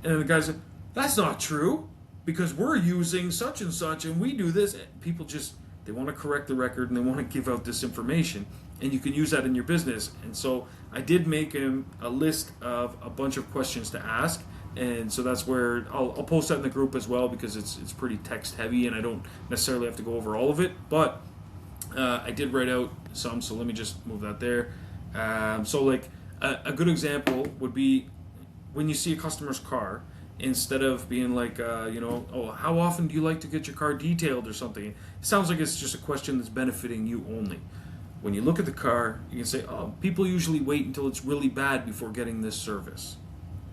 And then the guy's like, that's not true because we're using such and such and we do this. People just, they want to correct the record and they want to give out this information. And you can use that in your business. And so I did make him a list of a bunch of questions to ask. And so that's where I'll post that in the group as well because it's pretty text heavy and I don't necessarily have to go over all of it. But I did write out some, so let me just move that there. So like a good example would be when you see a customer's car, instead of being like, you know, oh, how often do you like to get your car detailed or something? It sounds like it's just a question that's benefiting you only. When you look at the car, you can say, oh, people usually wait until it's really bad before getting this service.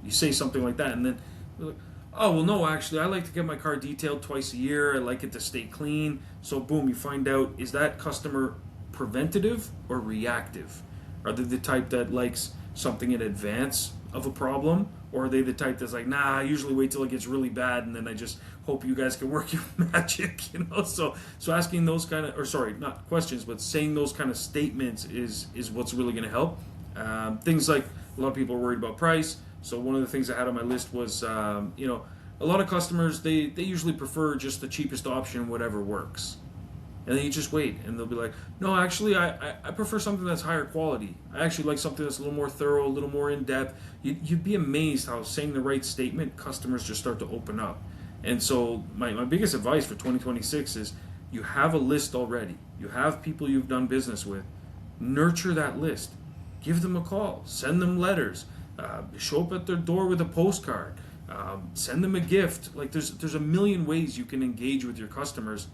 You say something like that, and then, like, oh, well, no, actually, I like to get my car detailed twice a year. I like it to stay clean. So, boom, you find out, is that customer preventative or reactive? Are they the type that likes something in advance of a problem? Or are they the type that's like, nah, I usually wait till it gets really bad, and then I just hope you guys can work your magic, you know? So asking those kind of, or sorry, not questions, but saying those kind of statements is what's really going to help. Things like a lot of people are worried about price. So one of the things I had on my list was, you know, a lot of customers, they usually prefer just the cheapest option, whatever works. And then you just wait, and they'll be like, no, actually, I prefer something that's higher quality. I actually like something that's a little more thorough, a little more in-depth. You'd be amazed how saying the right statement, customers just start to open up. And so my biggest advice for 2026 is you have a list already. You have people you've done business with. Nurture that list. Give them a call. Send them letters. Show up at their door with a postcard. Send them a gift. Like there's a million ways you can engage with your customers.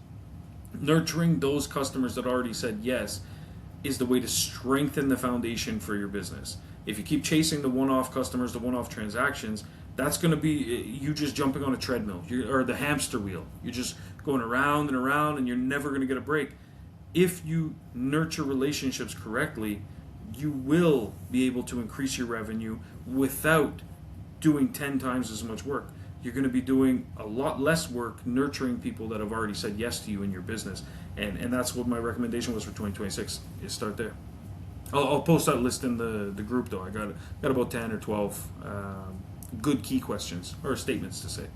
Nurturing those customers that already said yes is the way to strengthen the foundation for your business. If you keep chasing the one-off customers, the one-off transactions, that's going to be you just jumping on a treadmill or the hamster wheel. You're just going around and around and you're never going to get a break. If you nurture relationships correctly, you will be able to increase your revenue without doing 10 times as much work. You're going to be doing a lot less work nurturing people that have already said yes to you in your business. And that's what my recommendation was for 2026, is start there. I'll post that list in the group, though. I got about 10 or 12 good key questions or statements to say.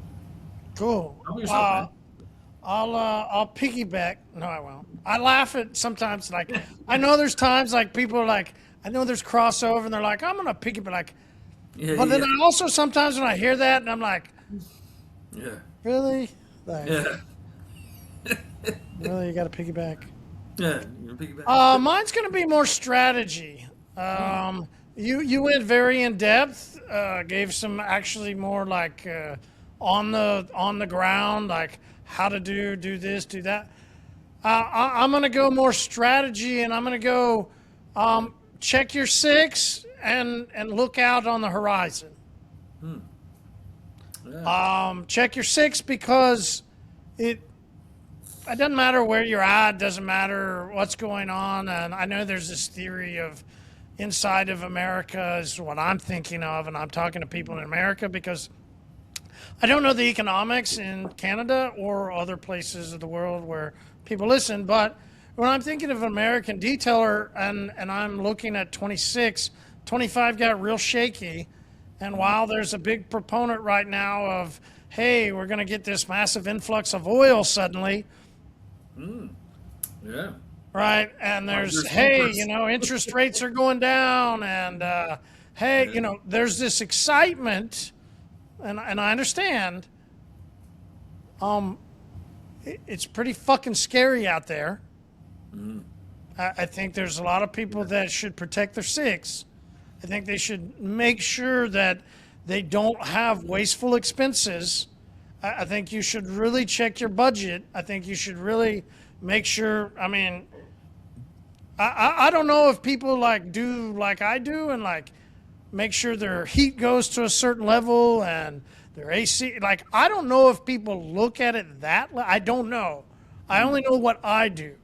Cool. How about yourself, man? I'll piggyback. No, I won't. I laugh at sometimes, like, I know there's times like people are like, I know there's crossover and they're like, I'm going to piggyback. Like, but then I also sometimes when I hear that and I'm like, yeah, really? Like, yeah, really, you got to piggyback? yeah. You're a piggyback. Mine's going to be more strategy. You went very in depth. Gave some actually more like on the ground, like how to do this, do that. I'm going to go more strategy, and I'm going to go check your six and look out on the horizon. Yeah. Check your six because it doesn't matter where you're at, doesn't matter what's going on. And I know there's this theory of inside of America is what I'm thinking of, and I'm talking to people in America because I don't know the economics in Canada or other places of the world where people listen, but when I'm thinking of an American detailer and I'm looking at 26, 25 got real shaky. And while there's a big proponent right now of, hey, we're going to get this massive influx of oil suddenly, Yeah. right? And There's hey, numbers. you know, interest rates are going down, and hey, you know, there's this excitement, and I understand. It's pretty fucking scary out there. I think there's a lot of people that should protect their six. I think they should make sure that they don't have wasteful expenses. I think you should really check your budget. I think you should really make sure. I mean, I don't know if people like do like I do and like make sure their heat goes to a certain level and their AC. Like, I don't know if people look at it I don't know. I only know what I do.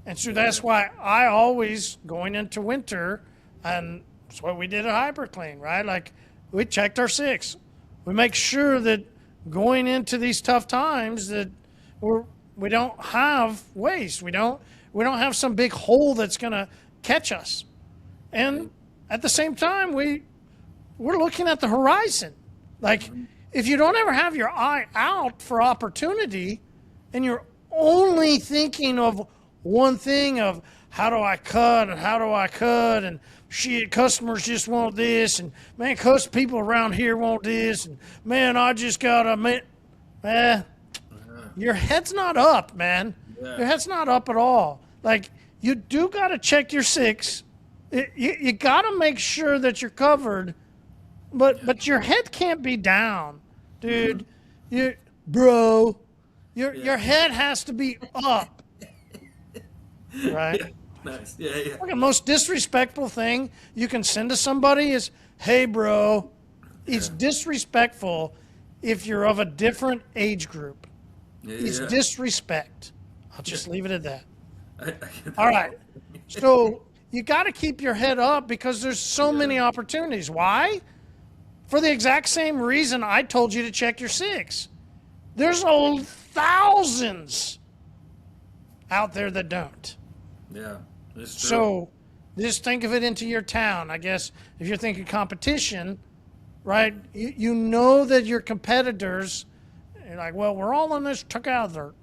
And so that's why I always, going into winter, and that's what we did at HyperClean, right? Like, we checked our six. We make sure that going into these tough times that we don't have waste. We don't have some big hole that's going to catch us. And at the same time, we're looking at the horizon. Like, if you don't ever have your eye out for opportunity and you're only thinking of one thing of how do I cut and shit, customers just want this, and man, people around here want this, and man, I just gotta, your head's not up, man. Yeah. Your head's not up at all. Like, you do gotta check your six. You gotta make sure that you're covered, but your head can't be down, dude. Your head has to be up. Right? Yeah. Nice. Yeah, yeah. Like, the most disrespectful thing you can send to somebody is, hey, bro. It's disrespectful if you're of a different age group. It's disrespect. I'll just leave it at that. All right. So you got to keep your head up because there's so many opportunities. Why? For the exact same reason I told you to check your six. There's thousands out there that don't. Yeah, that's true. So just think of it into your town. I guess if you're thinking competition, right, you know that your competitors, you're like, well, we're all in this together.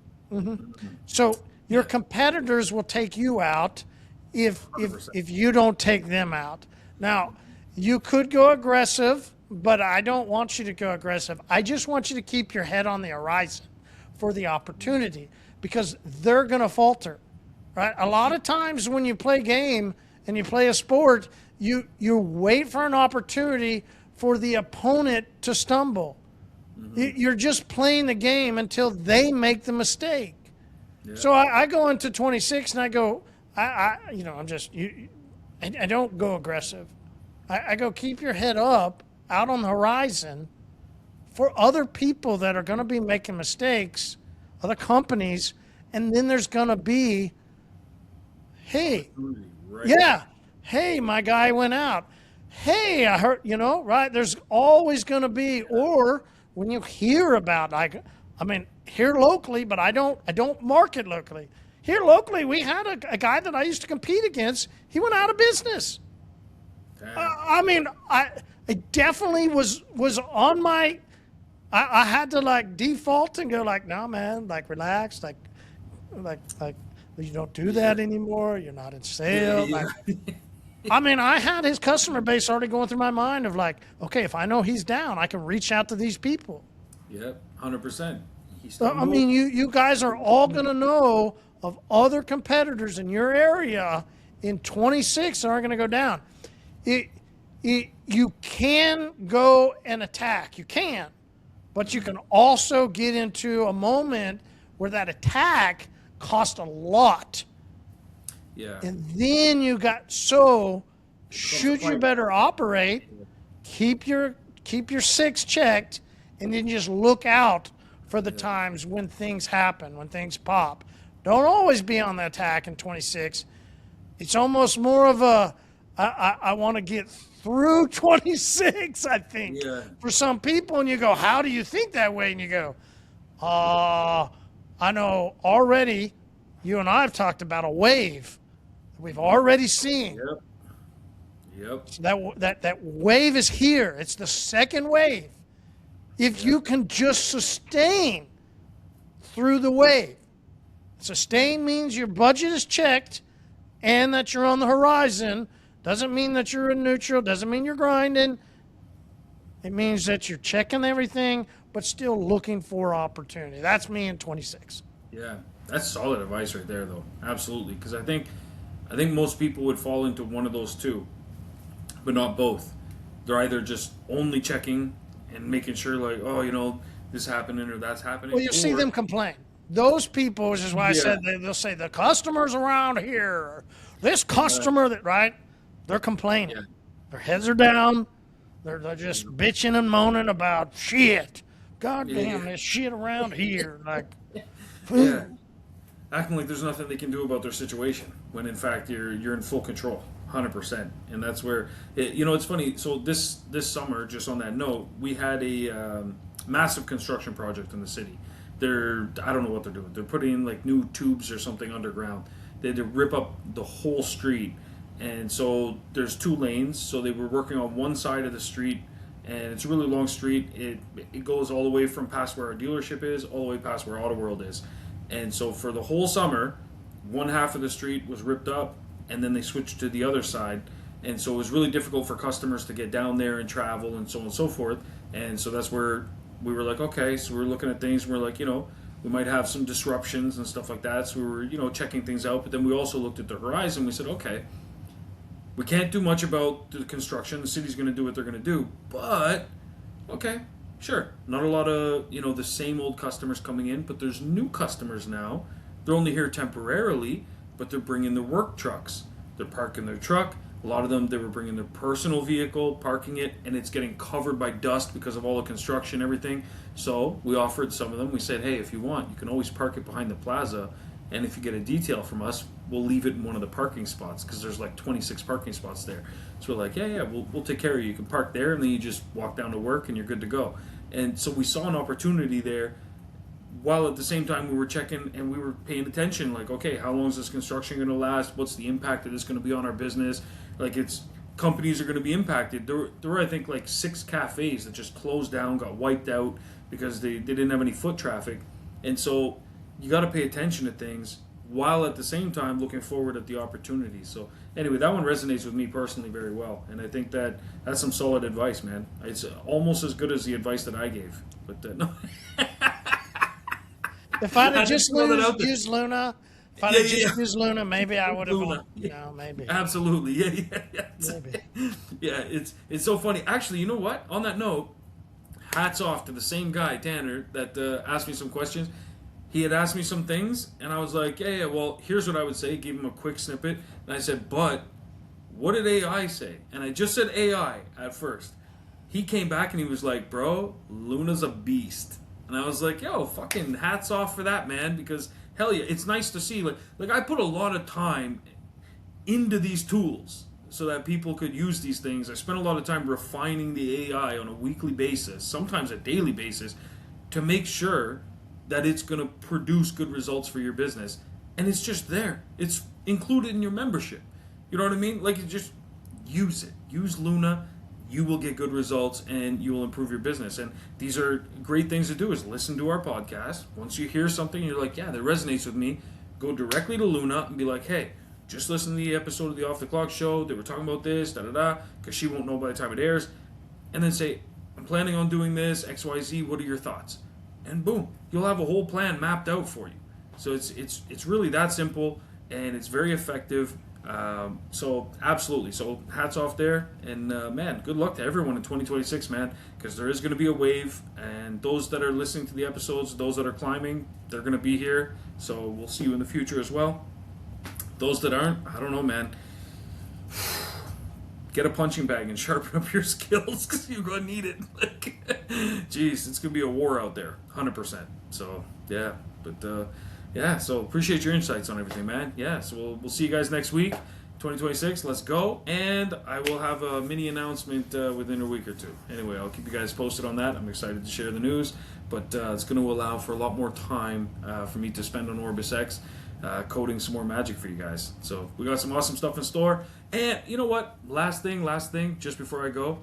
So your competitors will take you out if you don't take them out. Now, you could go aggressive, but I don't want you to go aggressive. I just want you to keep your head on the horizon for the opportunity because they're going to falter. Right? A lot of times when you play game and you play a sport, you wait for an opportunity for the opponent to stumble. You're just playing the game until they make the mistake. Yeah. So I go into 26 and I go, I don't go aggressive. I go, keep your head up out on the horizon for other people that are going to be making mistakes, other companies, and then there's going to be, hey, yeah, hey, my guy went out. Hey, I heard, right? There's always going to be, or when you hear about, here locally, but I don't market locally. Here locally, we had a guy that I used to compete against. He went out of business. I definitely was on my, I had to default and go no, man, relax, you don't do that anymore. You're not in sale. I had his customer base already going through my mind of okay, if I know he's down, I can reach out to these people. Yep, 100%. You guys are all going to know of other competitors in your area in 26 that aren't going to go down. You can go and attack. You can. But you can also get into a moment where that attack cost a lot. Yeah. And then you should you better operate, keep your six checked, and then just look out for the times when things happen, when things pop. Don't always be on the attack in 26. It's almost more of a, I want to get through 26, I think, for some people. And you go, how do you think that way? And you go, I know already you and I have talked about a wave that we've already seen. Yep. So that wave is here. It's the second wave. If you can just sustain through the wave. Sustain means your budget is checked and that you're on the horizon. Doesn't mean that you're in neutral. Doesn't mean you're grinding. It means that you're checking everything, but still looking for opportunity. That's me in 26. Yeah, that's solid advice right there, though. Absolutely, because I think most people would fall into one of those two, but not both. They're either just only checking and making sure, like, oh, this happening or that's happening. Well, you see them complain. Those people, which is why I said they'll say the customers around here, this customer that, right? They're complaining. Yeah. Their heads are down. They're just bitching and moaning about shit. God damn, this shit around here. Like, acting like there's nothing they can do about their situation when in fact you're in full control, 100%. And that's where it's funny. So this summer, just on that note, we had a massive construction project in the city. I don't know what they're doing. They're putting in like new tubes or something underground. They had to rip up the whole street. And so there's 2 lanes. So they were working on one side of the street, and it's a really long street. It goes all the way from past where our dealership is, all the way past where Auto World is. And so for the whole summer, one half of the street was ripped up, and then they switched to the other side. And so it was really difficult for customers to get down there and travel and so on and so forth. And so that's where we were like, okay, so we're looking at things. We're like, we might have some disruptions and stuff like that. So we were, checking things out. But then we also looked at the horizon. We said, okay, we can't do much about the construction. The city's going to do what they're going to do. But, okay, sure. Not a lot of, the same old customers coming in. But there's new customers now. They're only here temporarily, but they're bringing their work trucks. They're parking their truck. A lot of them, they were bringing their personal vehicle, parking it, and it's getting covered by dust because of all the construction and everything. So we offered some of them. We said, hey, if you want, you can always park it behind the plaza, and if you get a detail from us, we'll leave it in one of the parking spots because there's like 26 parking spots there. So we're like, yeah, we'll take care of you. You can park there, and then you just walk down to work, and you're good to go. And so we saw an opportunity there, while at the same time we were checking and we were paying attention, like, okay, how long is this construction going to last? What's the impact of this going to be on our business? Like, companies are going to be impacted. There were, I think, like 6 cafes that just closed down, got wiped out because they didn't have any foot traffic. And so you got to pay attention to things while at the same time looking forward at the opportunities. So anyway, that one resonates with me personally very well. And I think that's some solid advice, man. It's almost as good as the advice that I gave. But no. If I'd have just used Luna, used Luna, maybe I would have. Maybe. Absolutely, yeah. Maybe. Yeah, it's so funny. Actually, you know what? On that note, hats off to the same guy, Tanner, that asked me some questions. He had asked me some things, and I was like, yeah, well, here's what I would say. Give him a quick snippet. And I said, but what did AI say? And I just said AI at first. He came back and he was like, bro, Luna's a beast. And I was like, yo, fucking hats off for that, man, because hell yeah, it's nice to see. Like I put a lot of time into these tools so that people could use these things. I spent a lot of time refining the AI on a weekly basis, sometimes a daily basis, to make sure that it's going to produce good results for your business. And it's just there. It's included in your membership. You know what I mean? Like, you just use it. Use Luna. You will get good results and you will improve your business. And these are great things to do, is listen to our podcast. Once you hear something, you're like, yeah, that resonates with me. Go directly to Luna and be like, hey, just listen to the episode of the Off the Clock show. They were talking about this, because she won't know by the time it airs. And then say, I'm planning on doing this, XYZ, what are your thoughts? And boom, you'll have a whole plan mapped out for you. So it's really that simple, and it's very effective. So absolutely. So hats off there, and man, good luck to everyone in 2026, man, because there is going to be a wave, and those that are listening to the episodes, those that are climbing, they're going to be here. So we'll see you in the future as well. Those that aren't, I don't know, man. get a punching bag and sharpen up your skills because you're gonna need it. Like, jeez, it's gonna be a war out there, 100%. So yeah, but yeah. So appreciate your insights on everything, man. Yeah. So we'll see you guys next week. 2026, let's go. And I will have a mini announcement within a week or two. Anyway, I'll keep you guys posted on that. I'm excited to share the news, but it's going to allow for a lot more time for me to spend on OrbisX coding some more magic for you guys. So we got some awesome stuff in store. And you know what? Last thing, just before I go,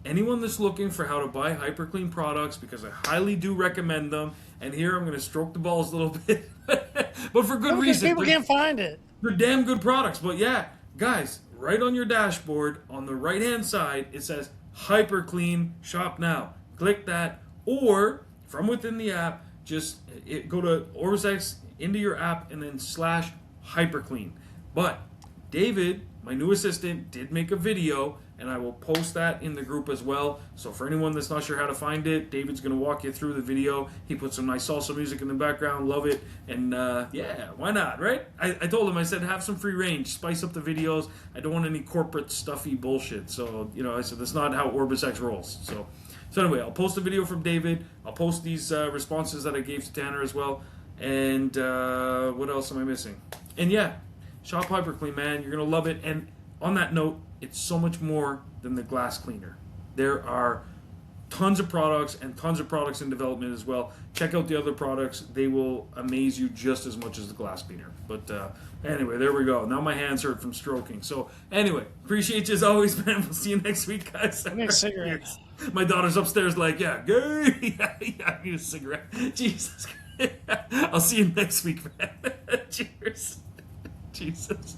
anyone that's looking for how to buy HyperClean products, because I highly do recommend them, and here I'm going to stroke the balls a little bit, but for good reason. People can't find it. They're damn good products, but yeah. Guys, right on your dashboard, on the right-hand side, it says HyperClean Shop Now. Click that, or from within the app, just go to OrbisX into your app and then /HyperClean. But David, my new assistant, did make a video, and I will post that in the group as well. So for anyone that's not sure how to find it, David's going to walk you through the video. He put some nice salsa music in the background. Love it. And yeah, why not, right? I told him, I said, have some free range. Spice up the videos. I don't want any corporate stuffy bullshit. So, I said, that's not how OrbisX rolls. So anyway, I'll post a video from David. I'll post these responses that I gave to Tanner as well. And what else am I missing? And yeah, shop HyperClean, man. You're going to love it. And on that note, it's so much more than the glass cleaner. There are tons of products and tons of products in development as well. Check out the other products. They will amaze you just as much as the glass cleaner. But anyway, there we go. Now my hands hurt from stroking. So anyway, appreciate you as always, man. We'll see you next week, guys. I need a cigarette. My daughter's upstairs like, yeah, gay. Yeah, I need a cigarette. Jesus Christ. I'll see you next week, man. Cheers. Jesus.